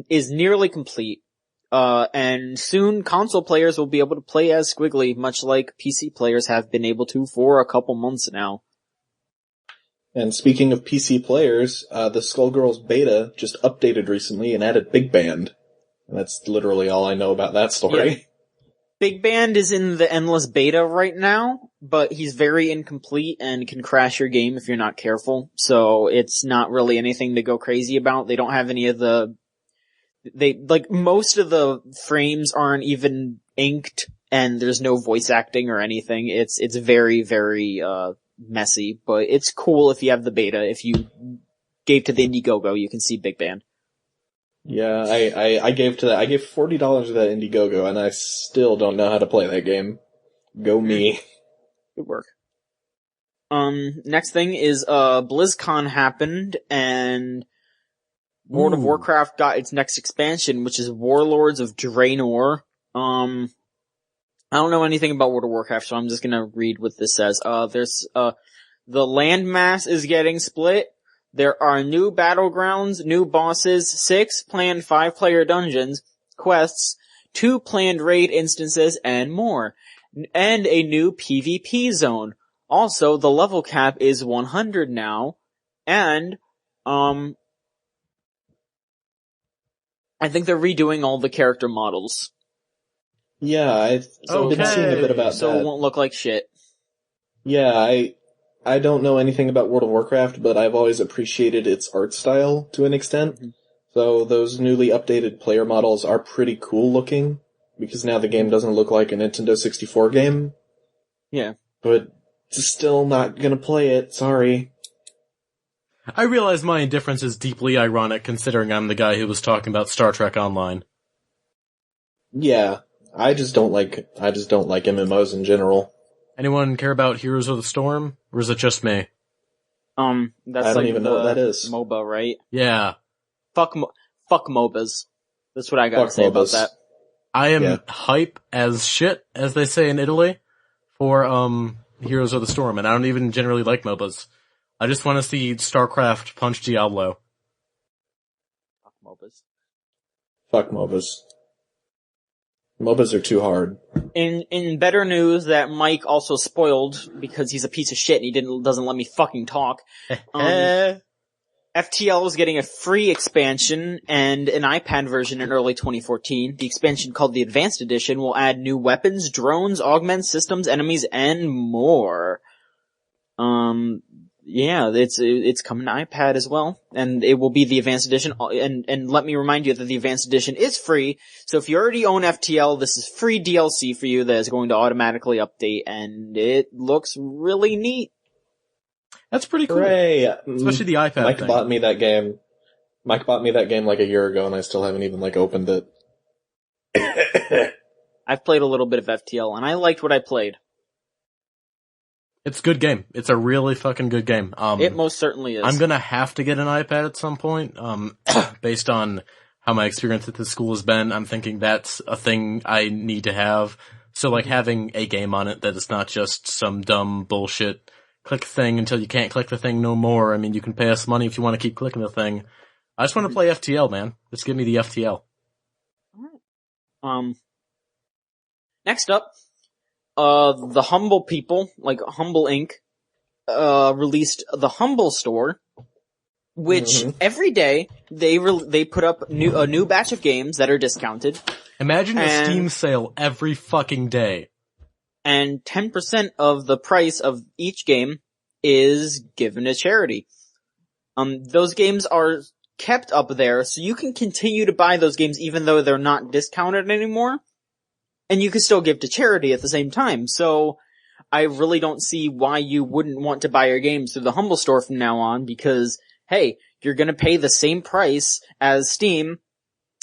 is nearly complete. And soon console players will be able to play as Squiggly, much like PC players have been able to for a couple months now. And speaking of PC players, the Skullgirls beta just updated recently and added Big Band. And that's literally all I know about that story. Yeah. Big Band is in the endless beta right now, but he's very incomplete and can crash your game if you're not careful. So it's not really anything to go crazy about. They don't have any of most of the frames aren't even inked, and there's no voice acting or anything. It's very, very, messy, but it's cool if you have the beta. If you gave to the Indiegogo, you can see Big Band. Yeah, I gave $40 to that Indiegogo, and I still don't know how to play that game. Go me. Good work. Next thing is, BlizzCon happened, and World of Warcraft got its next expansion, which is Warlords of Draenor. I don't know anything about World of Warcraft, so I'm just gonna read what this says. The landmass is getting split. There are new battlegrounds, new bosses, 6 planned 5-player dungeons, quests, 2 planned raid instances, and more. And a new PvP zone. Also, the level cap is 100 now, and, I think they're redoing all the character models. Yeah, I've been seeing a bit about So that. it won't look like shit. Yeah, I don't know anything about World of Warcraft, but I've always appreciated its art style to an extent. Mm-hmm. So those newly updated player models are pretty cool looking, because now the game doesn't look like a Nintendo 64 game. Yeah. But still not gonna play it, sorry. I realize my indifference is deeply ironic considering I'm the guy who was talking about Star Trek Online. Yeah, I just don't like MMOs in general. Anyone care about Heroes of the Storm? Or is it just me? That's I don't like even know what that is. MOBA, right? Yeah. Fuck MOBAs. That's what I gotta say about that. I am hype as shit, as they say in Italy, for, Heroes of the Storm, and I don't even generally like MOBAs. I just want to see StarCraft punch Diablo. Fuck MOBAs. Fuck MOBAs. MOBAs are too hard. In better news that Mike also spoiled because he's a piece of shit and he doesn't let me fucking talk. FTL is getting a free expansion and an iPad version in early 2014. The expansion, called the Advanced Edition, will add new weapons, drones, augment systems, enemies, and more. Yeah, it's coming to iPad as well, and it will be the Advanced Edition, and let me remind you that the Advanced Edition is free, so if you already own FTL, this is free DLC for you that is going to automatically update, and it looks really neat. That's pretty cool. Hooray! Especially the iPad Mike thing. bought me that game. Mike bought me that game like a year ago, and I still haven't even opened it. I've played a little bit of FTL, and I liked what I played. It's a good game. It's a really fucking good game. It most certainly is. I'm gonna have to get an iPad at some point, based on how my experience at this school has been. I'm thinking that's a thing I need to have. So like having a game on it that is not just some dumb bullshit click thing until you can't click the thing no more. I mean, you can pay us money if you want to keep clicking the thing. I just want to play FTL, man. Just give me the FTL. Next up, the Humble people, like Humble Inc., released the Humble Store, which every day they put up a new batch of games that are discounted. Imagine a Steam sale every fucking day. And 10% of the price of each game is given to charity. Those games are kept up there, so you can continue to buy those games even though they're not discounted anymore. And you can still give to charity at the same time. So I really don't see why you wouldn't want to buy your games through the Humble Store from now on, because, hey, you're gonna pay the same price as Steam,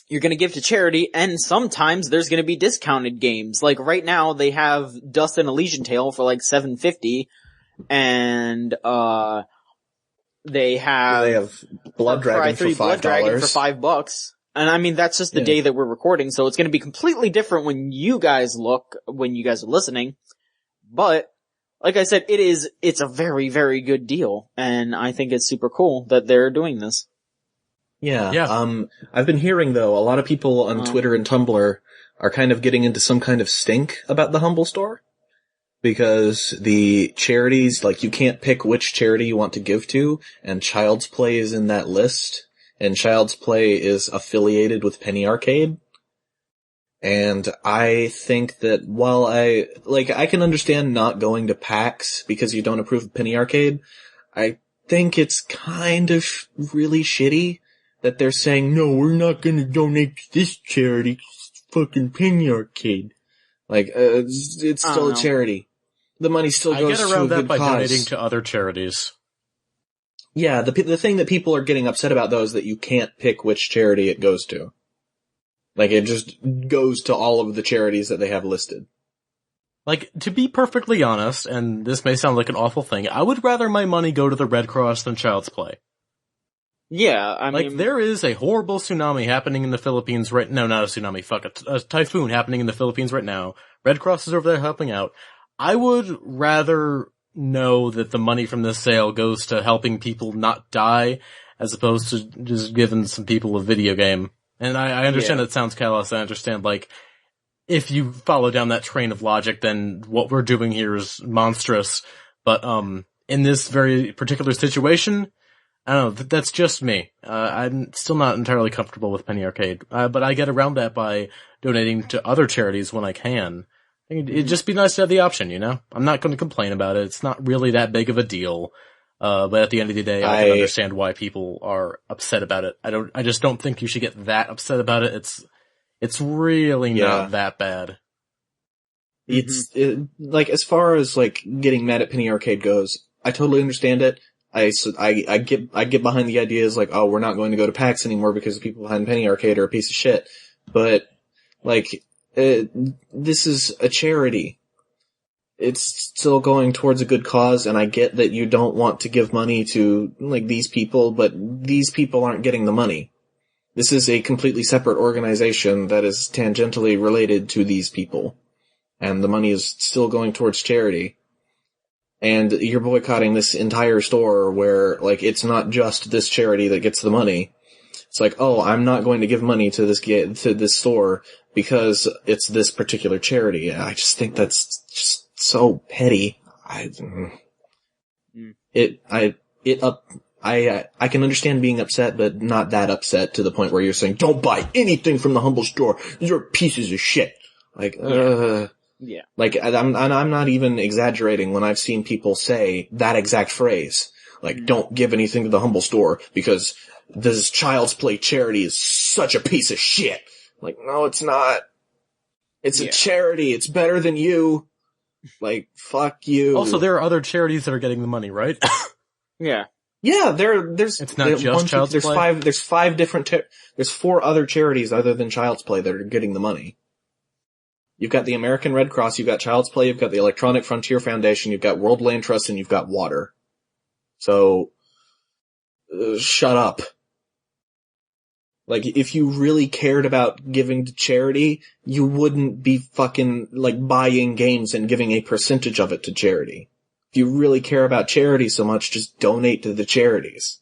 you're gonna give to charity, and sometimes there's gonna be discounted games. Like right now, they have Dust and Elysian Tale for like $7.50, and they have Blood Dragon for $5. Blood Dragon for $5. And I mean, that's just the day that we're recording, so it's gonna be completely different when you guys are listening. But, like I said, it's a very, very good deal, and I think it's super cool that they're doing this. Yeah. I've been hearing, though, a lot of people on Twitter and Tumblr are kind of getting into some kind of stink about the Humble Store. Because the charities, like, you can't pick which charity you want to give to, and Child's Play is in that list. And Child's Play is affiliated with Penny Arcade. And I think that while I can understand not going to PAX because you don't approve of Penny Arcade, I think it's kind of really shitty that they're saying, no, we're not gonna donate to this charity, it's fucking Penny Arcade. Like, it's still a charity. The money still goes to a good cause. I get around that by donating to other charities. Yeah, the thing that people are getting upset about, though, is that you can't pick which charity it goes to. Like, it just goes to all of the charities that they have listed. Like, to be perfectly honest, and this may sound like an awful thing, I would rather my money go to the Red Cross than Child's Play. Yeah, I mean... Like, there is a horrible tsunami happening in the Philippines right... No, not a tsunami, fuck it. A typhoon happening in the Philippines right now. Red Cross is over there helping out. I would rather know that the money from this sale goes to helping people not die, as opposed to just giving some people a video game. And I understand that sounds callous. I understand, like, if you follow down that train of logic, then what we're doing here is monstrous. But, in this very particular situation, I don't know, that's just me. I'm still not entirely comfortable with Penny Arcade, but I get around that by donating to other charities when I can. It'd just be nice to have the option, you know? I'm not going to complain about it. It's not really that big of a deal. But at the end of the day, I can understand why people are upset about it. I just don't think you should get that upset about it. It's really not that bad. It's, like, as far as, like, getting mad at Penny Arcade goes, I totally understand it. I get behind the ideas like, oh, we're not going to go to PAX anymore because the people behind Penny Arcade are a piece of shit. But, like, this is a charity. It's still going towards a good cause, and I get that you don't want to give money to, like, these people, but these people aren't getting the money. This is a completely separate organization that is tangentially related to these people. And the money is still going towards charity. And you're boycotting this entire store where, like, it's not just this charity that gets the money. It's like, oh, I'm not going to give money to this store because it's this particular charity. I just think that's just so petty. I can understand being upset, but not that upset to the point where you're saying, don't buy anything from the Humble store. These are pieces of shit. Like, yeah. Like, I'm not even exaggerating when I've seen people say that exact phrase. Like, don't give anything to the Humble store because this Child's Play charity is such a piece of shit. Like, no, it's not. It's a charity. It's better than you. Like, fuck you. Also, there are other charities that are getting the money, right? Yeah. Yeah, there's. It's not just Child's Play? There's 4 other charities other than Child's Play that are getting the money. You've got the American Red Cross, you've got Child's Play, you've got the Electronic Frontier Foundation, you've got World Land Trust, and you've got Water. So, shut up. Like, if you really cared about giving to charity, you wouldn't be fucking, like, buying games and giving a percentage of it to charity. If you really care about charity so much, just donate to the charities.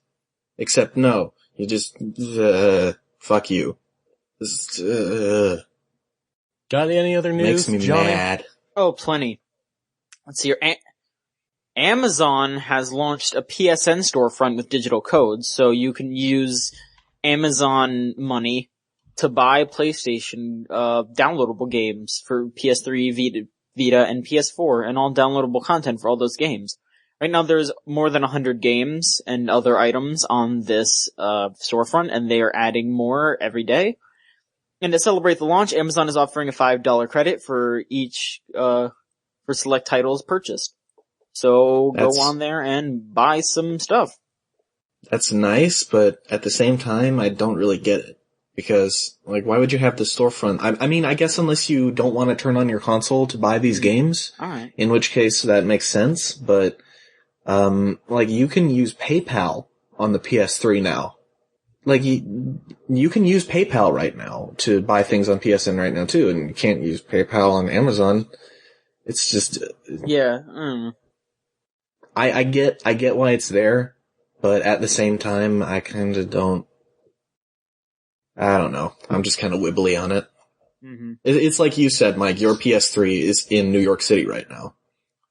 Except no, you just, fuck you. Got any other news, Makes me Johnny? mad. Oh, plenty. Let's see here. Amazon has launched a PSN storefront with digital codes, so you can use Amazon money to buy PlayStation downloadable games for PS3, Vita, and PS4, and all downloadable content for all those games. Right now there's more than 100 games and other items on this storefront, and they are adding more every day. And to celebrate the launch, Amazon is offering a $5 credit for each for select titles purchased. So go on there and buy some stuff. That's nice, but at the same time, I don't really get it. Because, like, why would you have the storefront? I mean, I guess unless you don't want to turn on your console to buy these games. Alright. In which case, that makes sense, but, like, you can use PayPal on the PS3 now. Like, you can use PayPal right now to buy things on PSN right now, too, and you can't use PayPal on Amazon. It's just... Yeah, I get why it's there, but at the same time, I kinda don't... I don't know. I'm just kinda wibbly on it. Mm-hmm. It's like you said, Mike, your PS3 is in New York City right now.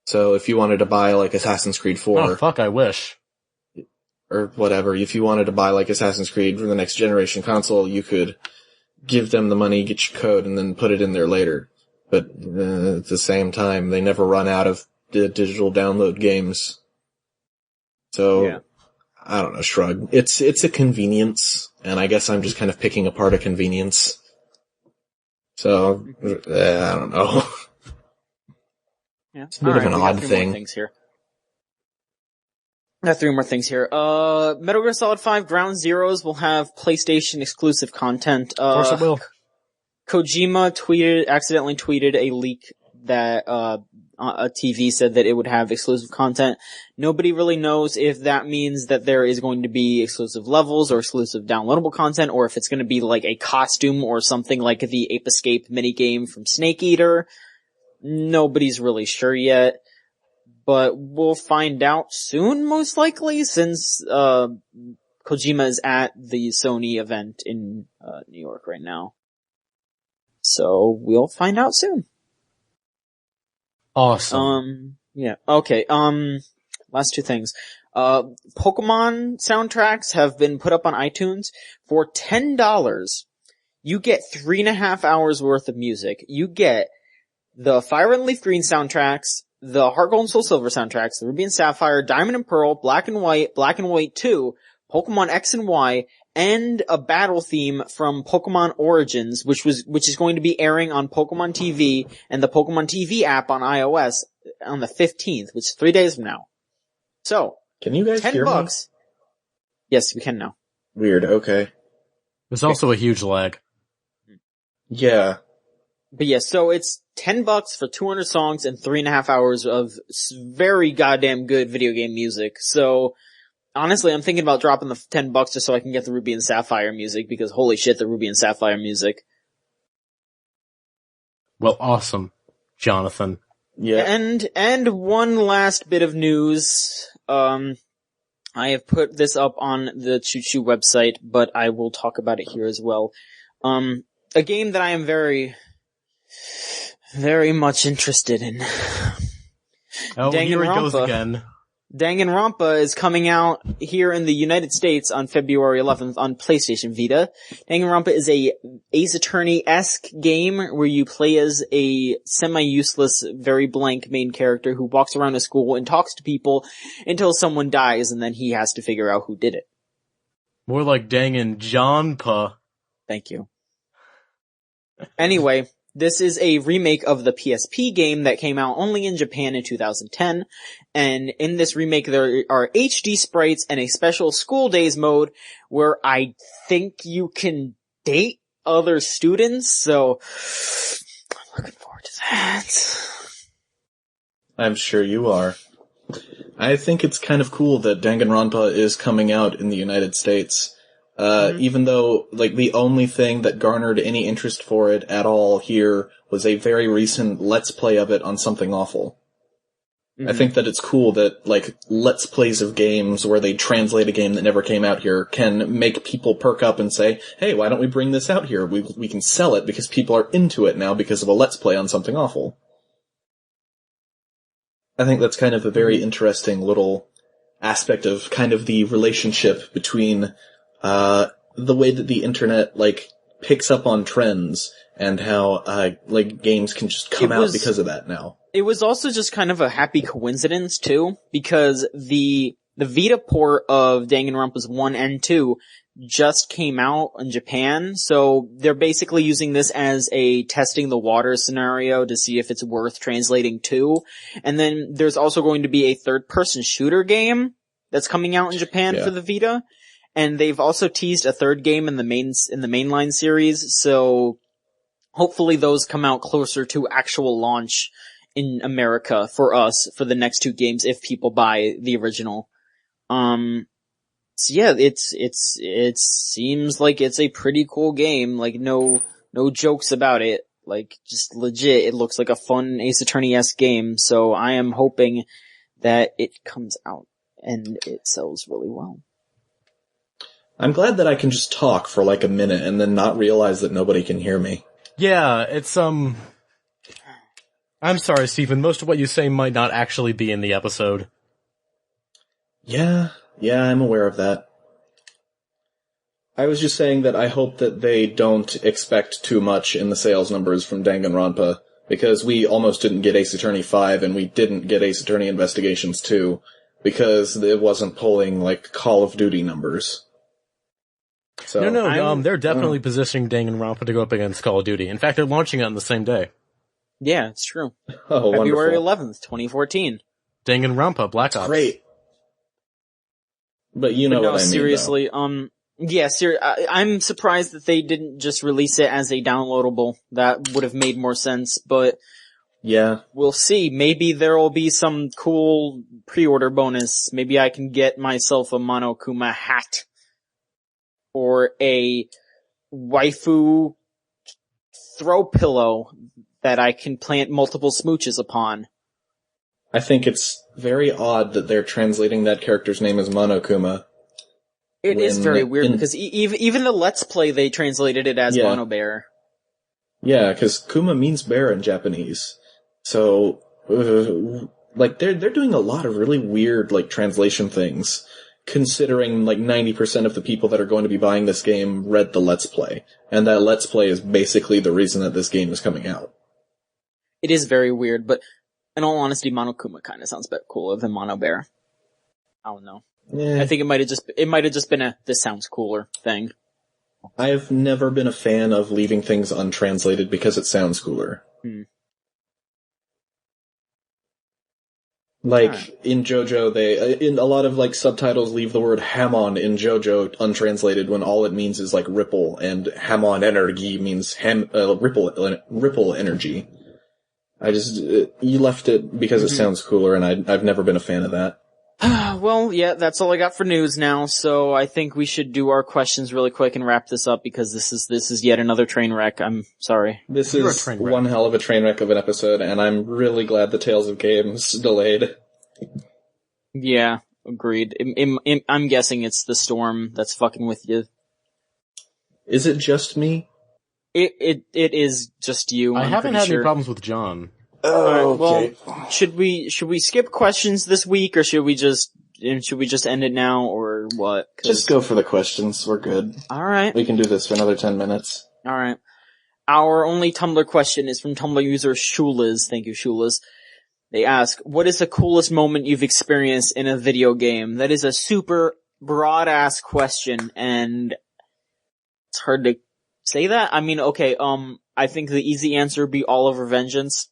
So if you wanted to buy, like, Assassin's Creed 4... Oh, fuck, I wish. Or whatever, if you wanted to buy, like, Assassin's Creed for the next generation console, you could give them the money, get your code, and then put it in there later. But at the same time, they never run out of digital download games. So, yeah. I don't know, shrug. It's a convenience, and I guess I'm just kind of picking apart a convenience. So, I don't know. Yeah. It's a bit of an odd thing. I got 3 more things here. Metal Gear Solid 5 Ground Zeroes will have PlayStation exclusive content. Of course it will. Kojima accidentally tweeted a leak that, a TV said that it would have exclusive content. Nobody really knows if that means that there is going to be exclusive levels or exclusive downloadable content, or if it's going to be like a costume or something like the Ape Escape minigame from Snake Eater. Nobody's really sure yet. But we'll find out soon, most likely, since Kojima is at the Sony event in New York right now. So we'll find out soon. Awesome. Yeah. Okay. Last 2 things. Pokemon soundtracks have been put up on iTunes for $10. You get 3.5 hours worth of music. You get the Fire and Leaf Green soundtracks, the Heart Gold and Soul Silver soundtracks, the Ruby and Sapphire, Diamond and Pearl, Black and White 2, Pokemon X and Y, and a battle theme from Pokemon Origins, which is going to be airing on Pokemon TV and the Pokemon TV app on iOS on the 15th, which is 3 days from now. So, can you guys hear $10. me? Yes, we can now. Weird, okay. There's also a huge lag. Yeah. But yeah, so it's $10 for 200 songs and 3.5 hours of very goddamn good video game music. So, honestly, I'm thinking about dropping the $10 just so I can get the Ruby and Sapphire music, because holy shit, the Ruby and Sapphire music. Well, awesome, Jonathan. Yeah. And one last bit of news. I have put this up on the Choo-Choo website, but I will talk about it here as well. A game that I am very, very much interested in. Oh, here he goes again. Danganronpa is coming out here in the United States on February 11th on PlayStation Vita. Danganronpa is a Ace Attorney-esque game where you play as a semi-useless, very blank main character who walks around a school and talks to people until someone dies, and then he has to figure out who did it. More like Danganronpa. Thank you. Anyway, this is a remake of the PSP game that came out only in Japan in 2010, and in this remake there are HD sprites and a special school days mode where I think you can date other students, so I'm looking forward to that. I'm sure you are. I think it's kind of cool that Danganronpa is coming out in the United States. Even though, like, the only thing that garnered any interest for it at all here was a very recent Let's Play of it on Something Awful. I think that it's cool that, like, Let's Plays of games where they translate a game that never came out here can make people perk up and say, hey, why don't we bring this out here? We can sell it because people are into it now because of a Let's Play on Something Awful. I think that's kind of a very interesting little aspect of kind of the relationship between the way that the internet, like, picks up on trends and how, like, games can just come out because of that now. It was also just kind of a happy coincidence, too, because the Vita port of Danganronpa's 1 and 2 just came out in Japan, so they're basically using this as a testing the water scenario to see if it's worth translating to. And then there's also going to be a third-person shooter game that's coming out in Japan for the Vita. And they've also teased a third game in the mainline series, so hopefully those come out closer to actual launch in America for us for the next two games if people buy the original. So yeah, it seems like it's a pretty cool game. Like no jokes about it. Like just legit, it looks like a fun Ace Attorney-esque game. So I am hoping that it comes out and it sells really well. I'm glad that I can just talk for like a minute and then not realize that nobody can hear me. Yeah, it's, I'm sorry, Stephen, most of what you say might not actually be in the episode. Yeah, I'm aware of that. I was just saying that I hope that they don't expect too much in the sales numbers from Danganronpa, because we almost didn't get Ace Attorney 5 and we didn't get Ace Attorney Investigations 2, because it wasn't pulling, like, Call of Duty numbers. So, they're definitely positioning Danganronpa to go up against Call of Duty. In fact, they're launching it on the same day. Yeah, it's true. Oh, February wonderful. 11th, 2014. Danganronpa, Black Ops. Great. But you know what I mean, seriously, I'm surprised that they didn't just release it as a downloadable. That would have made more sense, but yeah, we'll see. Maybe there will be some cool pre-order bonus. Maybe I can get myself a Monokuma hat. Or a waifu throw pillow that I can plant multiple smooches upon. I think it's very odd that they're translating that character's name as Monokuma. It is very weird because even the Let's Play they translated it as Monobear. Yeah, because Kuma means bear in Japanese. So, like, they're doing a lot of really weird, like, translation things, considering, like, 90% of the people that are going to be buying this game read the Let's Play. And that Let's Play is basically the reason that this game is coming out. It is very weird, but in all honesty, Monokuma kind of sounds a bit cooler than Mono Bear. I don't know. Yeah. I think it might have just been a "this sounds cooler" thing. I've never been a fan of leaving things untranslated because it sounds cooler. Like, in JoJo, in a lot of, like, subtitles leave the word Hamon in JoJo untranslated when all it means is, like, ripple, and Hamon energy means ripple energy. You left it because it sounds cooler, and I've never been a fan of that. Well, yeah, that's all I got for news now, so I think we should do our questions really quick and wrap this up because this is yet another train wreck. I'm sorry. This is one hell of a train wreck of an episode, and I'm really glad the Tales of Games delayed. Yeah, agreed. I'm guessing it's the storm that's fucking with you. Is it just me? It is just you. I haven't had any problems with John. Oh, okay. Well, should we skip questions this week, or should we just end it now, or what? Just go for the questions. We're good. All right. We can do this for another 10 minutes. All right. Our only Tumblr question is from Tumblr user Shulas. Thank you, Shulas. They ask, what is the coolest moment you've experienced in a video game? That is a super broad-ass question, and it's hard to say that. I mean, okay, I think the easy answer would be all of Revengeance.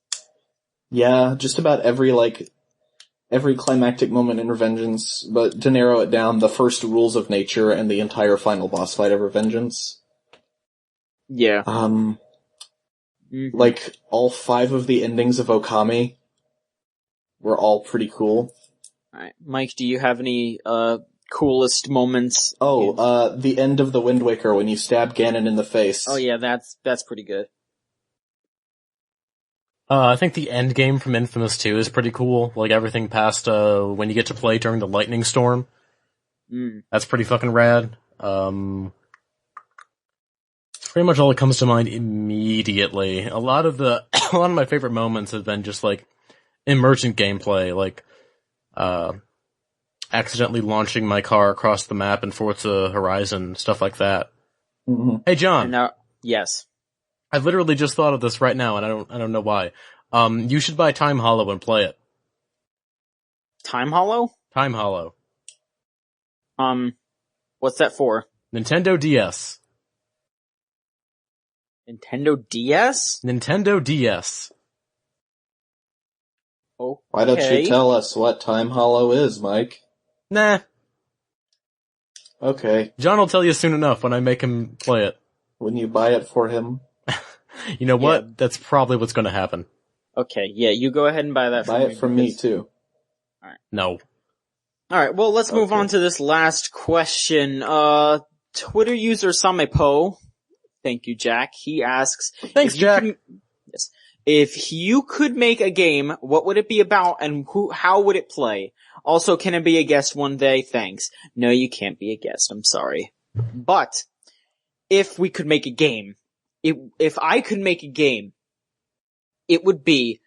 Yeah, just about every climactic moment in Revengeance, but to narrow it down, the first rules of nature and the entire final boss fight of Revengeance. Yeah. Like, all 5 of the endings of Okami were all pretty cool. Alright. Mike, do you have any, coolest moments? The end of the Wind Waker when you stab Ganon in the face. Oh yeah, that's pretty good. I think the end game from Infamous 2 is pretty cool. Like, everything past, when you get to play during the lightning storm. That's pretty fucking rad. It's pretty much all that comes to mind immediately. A lot of my favorite moments have been just, like, emergent gameplay, like, accidentally launching my car across the map in Forza Horizon, stuff like that. Mm-hmm. Hey, John. Yes. I literally just thought of this right now, and I don't know why. You should buy Time Hollow and play it. Time Hollow? Time Hollow. What's that for? Nintendo DS. Nintendo DS? Nintendo DS. Okay. Why don't you tell us what Time Hollow is, Mike? Nah. Okay. John will tell you soon enough when I make him play it. When you buy it for him. You know what? Yeah. That's probably what's gonna happen. Okay, yeah, you go ahead and buy that for me. Buy it from me, too. Alright. No. Alright, well, let's move on to this last question. Twitter user Samepo, thank you, Jack, he asks... Thanks, Jack. Yes. If you could make a game, what would it be about, and how would it play? Also, can it be a guest one day? Thanks. No, you can't be a guest, I'm sorry. But, if we could make a game... If I could make a game, it would be,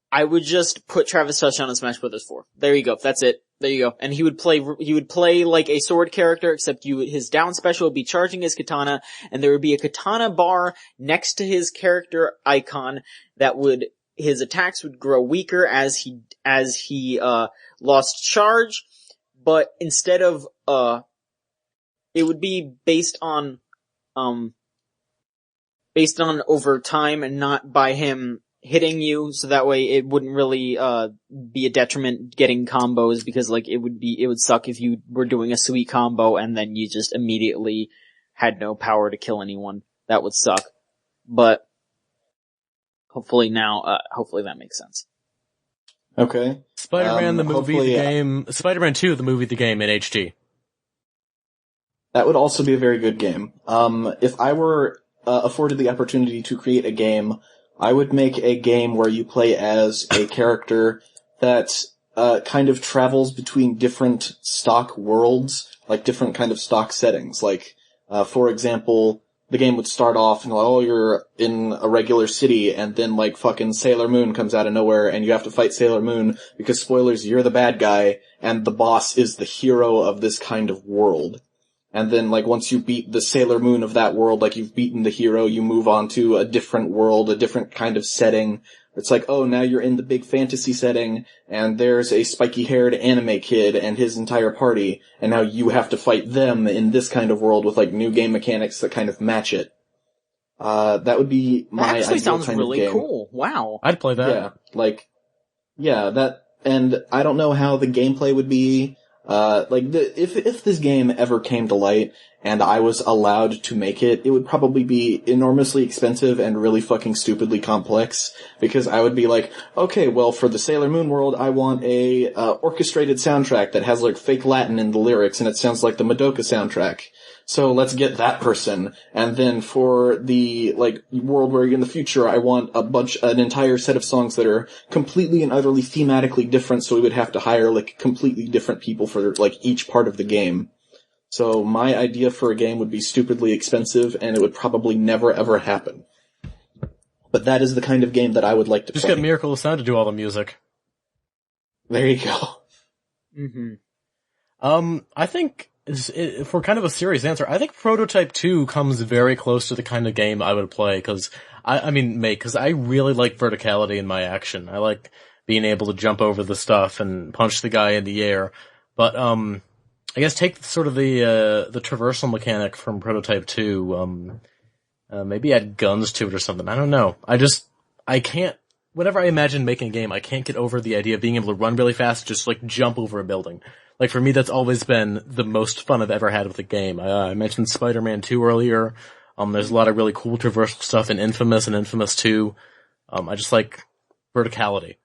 I would just put Travis Touchdown in Smash Bros. 4. There you go. That's it. There you go. And he would play like a sword character, except his down special would be charging his katana, and there would be a katana bar next to his character icon his attacks would grow weaker as he lost charge, but instead of, it would be based on over time and not by him hitting you, so that way it wouldn't really, be a detriment getting combos, because, like, it would suck if you were doing a sweet combo and then you just immediately had no power to kill anyone. That would suck. But, hopefully that makes sense. Okay. Spider-Man the movie, the game, Spider-Man 2 the movie, the game in HD. That would also be a very good game. If I were afforded the opportunity to create a game, I would make a game where you play as a character that kind of travels between different stock worlds, like different kind of stock settings. Like, for example, the game would start off and like, oh, you're in a regular city, and then like fucking Sailor Moon comes out of nowhere and you have to fight Sailor Moon because, spoilers, you're the bad guy and the boss is the hero of this kind of world. And then like once you beat the Sailor Moon of that world, like you've beaten the hero, you move on to a different world, a different kind of setting. It's like, oh, now you're in the big fantasy setting, and there's a spiky-haired anime kid and his entire party, and now you have to fight them in this kind of world with, like, new game mechanics that kind of match it. That would be my ideal kind of game. That actually sounds really cool. Wow. I'd play that. And I don't know how the gameplay would be. If this game ever came to light and I was allowed to make it, it would probably be enormously expensive and really fucking stupidly complex, because I would be like, okay, well, for the Sailor Moon world, I want a orchestrated soundtrack that has like fake Latin in the lyrics and it sounds like the Madoka soundtrack. So let's get that person. And then for the, like, world where in the future I want an entire set of songs that are completely and utterly thematically different, so we would have to hire, like, completely different people for, like, each part of the game. So my idea for a game would be stupidly expensive, and it would probably never ever happen. But that is the kind of game that I would like to play. Just get Miracle of Sound to do all the music. There you go. Mm-hmm. I think, for kind of a serious answer, I think Prototype 2 comes very close to the kind of game I would play, because I really like verticality in my action. I like being able to jump over the stuff and punch the guy in the air. But, I guess take sort of the traversal mechanic from Prototype 2, maybe add guns to it or something. I don't know. I can't, whenever I imagine making a game, I can't get over the idea of being able to run really fast, just like jump over a building. Like, for me, that's always been the most fun I've ever had with a game. I mentioned Spider-Man 2 earlier. There's a lot of really cool traversal stuff in Infamous and Infamous 2. I just like verticality.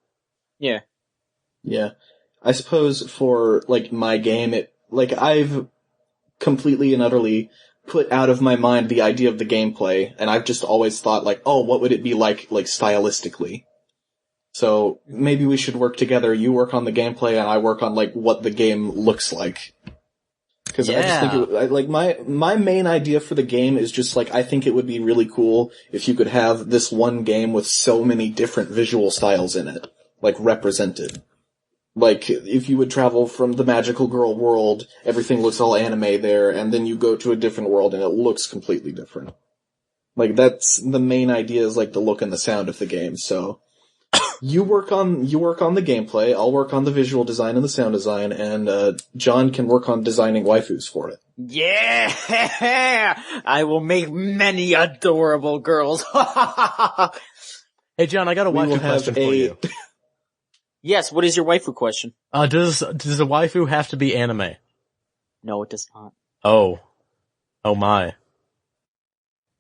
Yeah. Yeah. I suppose for, like, my game, I've completely and utterly put out of my mind the idea of the gameplay, and I've just always thought, like, oh, what would it be like stylistically? So maybe we should work together. You work on the gameplay, and I work on, like, what the game looks like. Because I just think my main idea for the game is just, like, I think it would be really cool if you could have this one game with so many different visual styles in it, like, represented. Like, if you would travel from the magical girl world, everything looks all anime there, and then you go to a different world and it looks completely different. Like, that's the main idea, is like the look and the sound of the game. So you work on the gameplay, I'll work on the visual design and the sound design, and John can work on designing waifus for it. Yeah! I will make many adorable girls. Hey John, I got a waifu question for you. Yes, what is your waifu question? Does a waifu have to be anime? No, it does not. Oh my.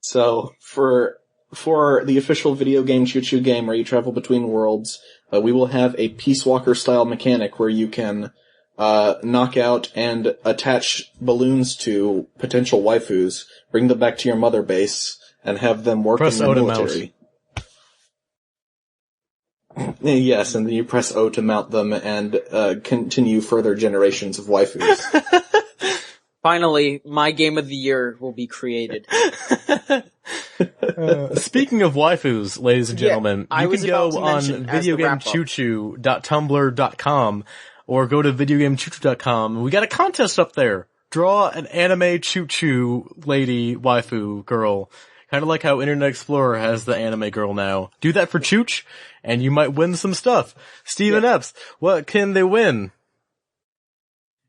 So, for the official video game Choo-Choo game where you travel between worlds, we will have a Peace Walker style mechanic where you can knock out and attach balloons to potential waifus, bring them back to your mother base, and have them work in the military. Yes, and then you press O to mount them and continue further generations of waifus. Finally, my game of the year will be created. Speaking of waifus, ladies and gentlemen, you can go on videogamechoo-choo.tumblr.com or go to videogamechoo-choo.com. We got a contest up there. Draw an anime Choo-Choo lady waifu girl. Kind of like how Internet Explorer has the anime girl now. Do that for Chooch, and you might win some stuff. Steven Epps, what can they win?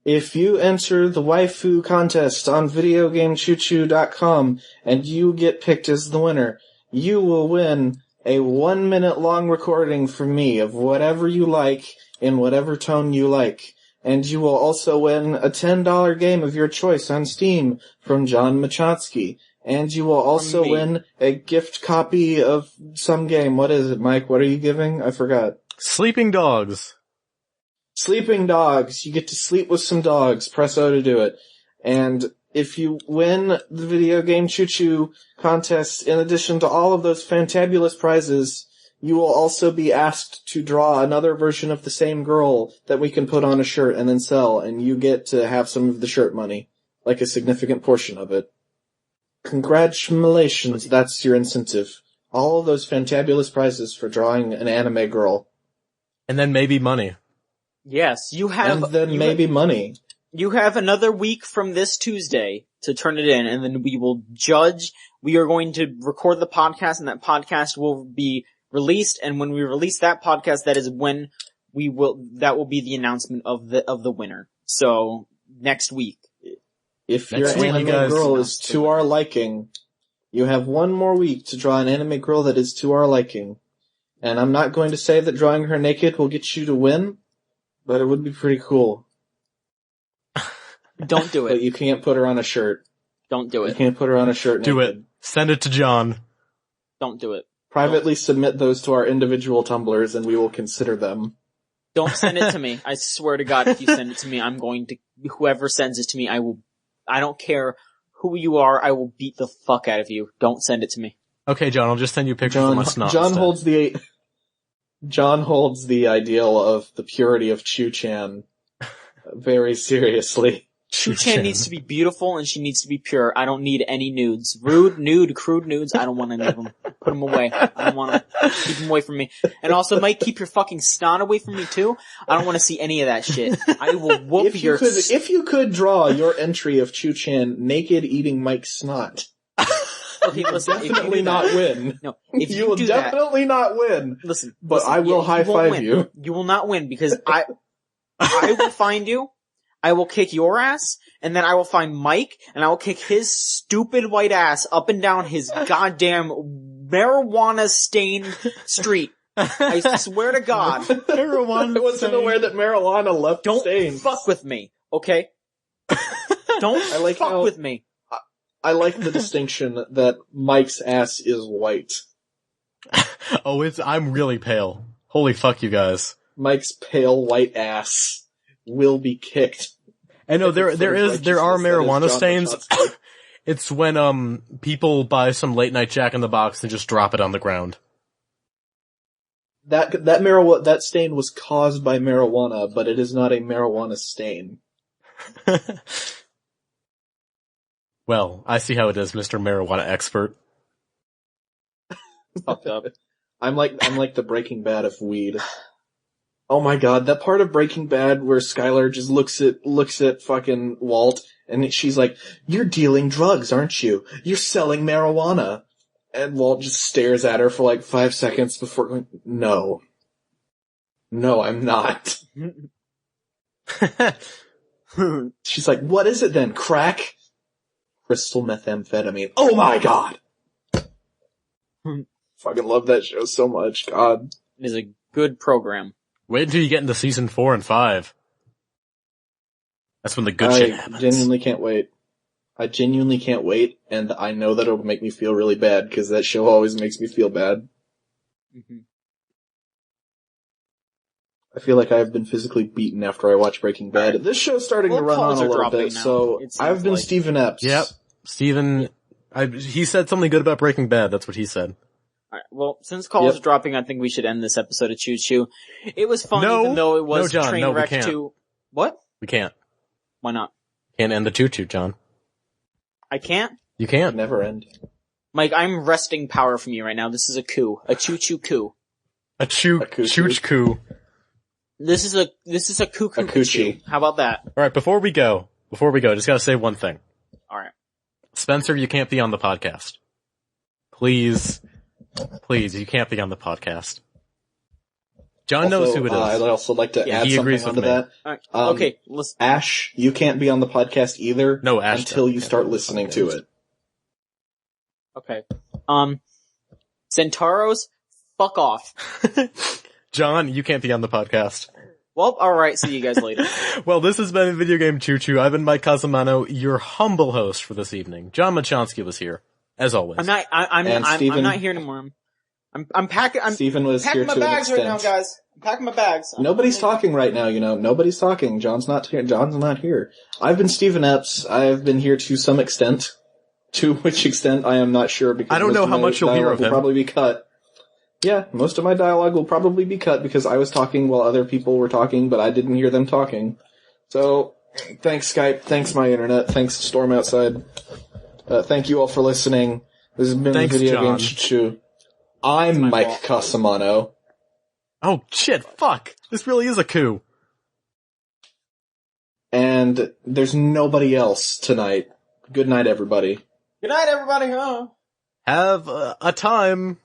If you enter the waifu contest on videogamechoo-choo.com and you get picked as the winner, you will win a 1-minute long recording from me of whatever you like in whatever tone you like. And you will also win a $10 game of your choice on Steam from John Michonski. And you will also win a gift copy of some game. What is it, Mike? What are you giving? I forgot. Sleeping Dogs. Sleeping Dogs. You get to sleep with some dogs. Press O to do it. And if you win the Video Game Choo-Choo contest, in addition to all of those fantabulous prizes, you will also be asked to draw another version of the same girl that we can put on a shirt and then sell, and you get to have some of the shirt money. Like a significant portion of it. Congratulations, that's your incentive. All of those fantabulous prizes for drawing an anime girl. And then maybe money. Yes, you have... And then maybe money. You have another week from this Tuesday to turn it in, and then we will judge. We are going to record the podcast, and that podcast will be released, and when we release that podcast, that is when that will be the announcement of the winner. So, next week. If your anime girl is to our liking, you have one more week to draw an anime girl that is to our liking. And I'm not going to say that drawing her naked will get you to win, but it would be pretty cool. Don't do it. But you can't put her on a shirt. Don't do it. You can't put her on a shirt naked. Do it. Send it to John. Don't do it. Privately submit those to our individual Tumblrs and we will consider them. Don't send it to me. I swear to God, if you send it to me, I'm going to, whoever sends it to me, I don't care who you are, I will beat the fuck out of you. Don't send it to me. Okay, John, I'll just send you pictures of my snot. John holds the ideal of the purity of Choo-Chan very seriously. Choo-Chan needs to be beautiful and she needs to be pure. I don't need any nudes. Rude, nude, crude nudes, I don't want any of them. Put them away. I don't want to. Keep them away from me. And also, Mike, keep your fucking snot away from me too. I don't want to see any of that shit. I will whoop if you could draw your entry of Choo-Chan naked eating Mike's snot. Okay, listen. Definitely not win. No, if you will definitely not win. Listen, but I will high five you. You will not win because I will find you. I will kick your ass, and then I will find Mike, and I will kick his stupid white ass up and down his goddamn marijuana-stained street. I swear to God. Marijuana. I wasn't aware that marijuana left stains. Don't fuck with me, okay? Don't fuck with me. I like the distinction that Mike's ass is white. I'm really pale. Holy fuck, you guys. Mike's pale white ass will be kicked. I know there are marijuana stains. It's when people buy some late night Jack in the Box and just drop it on the ground. That stain was caused by marijuana, but it is not a marijuana stain. Well, I see how it is, Mr. Marijuana expert. Fucked up. I'm like the Breaking Bad of weed. Oh my God, that part of Breaking Bad where Skylar just looks at fucking Walt and she's like, "You're dealing drugs, aren't you? You're selling marijuana." And Walt just stares at her for like 5 seconds before going, "No. No, I'm not." She's like, "What is it then? Crack? Crystal methamphetamine. Oh my God." Fucking love that show so much. God. It is a good program. Wait until you get into season 4 and 5. That's when the good shit happens. I genuinely can't wait, and I know that it'll make me feel really bad, because that show always makes me feel bad. Mm-hmm. I feel like I've been physically beaten after I watch Breaking Bad. Right. This show's starting to run on a little bit, so I've been Stephen Epps. Yep. Steven, he said something good about Breaking Bad, that's what he said. Alright, well, since calls are dropping, I think we should end this episode of Choo-Choo. It was fun, even though it was train wreck to... What? We can't. Why not? Can't end the Choo-Choo, John. I can't? You can't. Never end. Mike, I'm wresting power from you right now. This is a coup. A Choo-Choo coup. A Choo-Choo. This is a coochie. How about that? Alright, before we go, just gotta say one thing. Alright. Spencer, you can't be on the podcast. Please, you can't be on the podcast. John knows who it is. I'd also like to add something onto that. Right. Okay, listen. Ash, you can't be on the podcast either. No, Ash until you start listening to it. Okay. Centauros, fuck off. John, you can't be on the podcast. Well, alright, see you guys later. Well, this has been Video Game Choo-Choo. I've been Mike Casamano, your humble host for this evening. John Michonski was here, as always. I'm not here anymore. I'm packing my bags right now, guys. I'm packing my bags. Nobody's talking right now, Nobody's talking. John's not here. I've been Stephen Epps. I've been here to some extent. To which extent, I am not sure, because I don't know how much you'll hear of him. Will probably be cut. Yeah, most of my dialogue will probably be cut because I was talking while other people were talking, but I didn't hear them talking. So, thanks Skype, thanks my internet, thanks Storm outside. Thank you all for listening. This has been Thanks, Video John. Game Choo-Choo. I'm Mike Casamano. Oh shit, fuck! This really is a coup. And there's nobody else tonight. Good night, everybody. Good night, everybody. Huh? Have a time.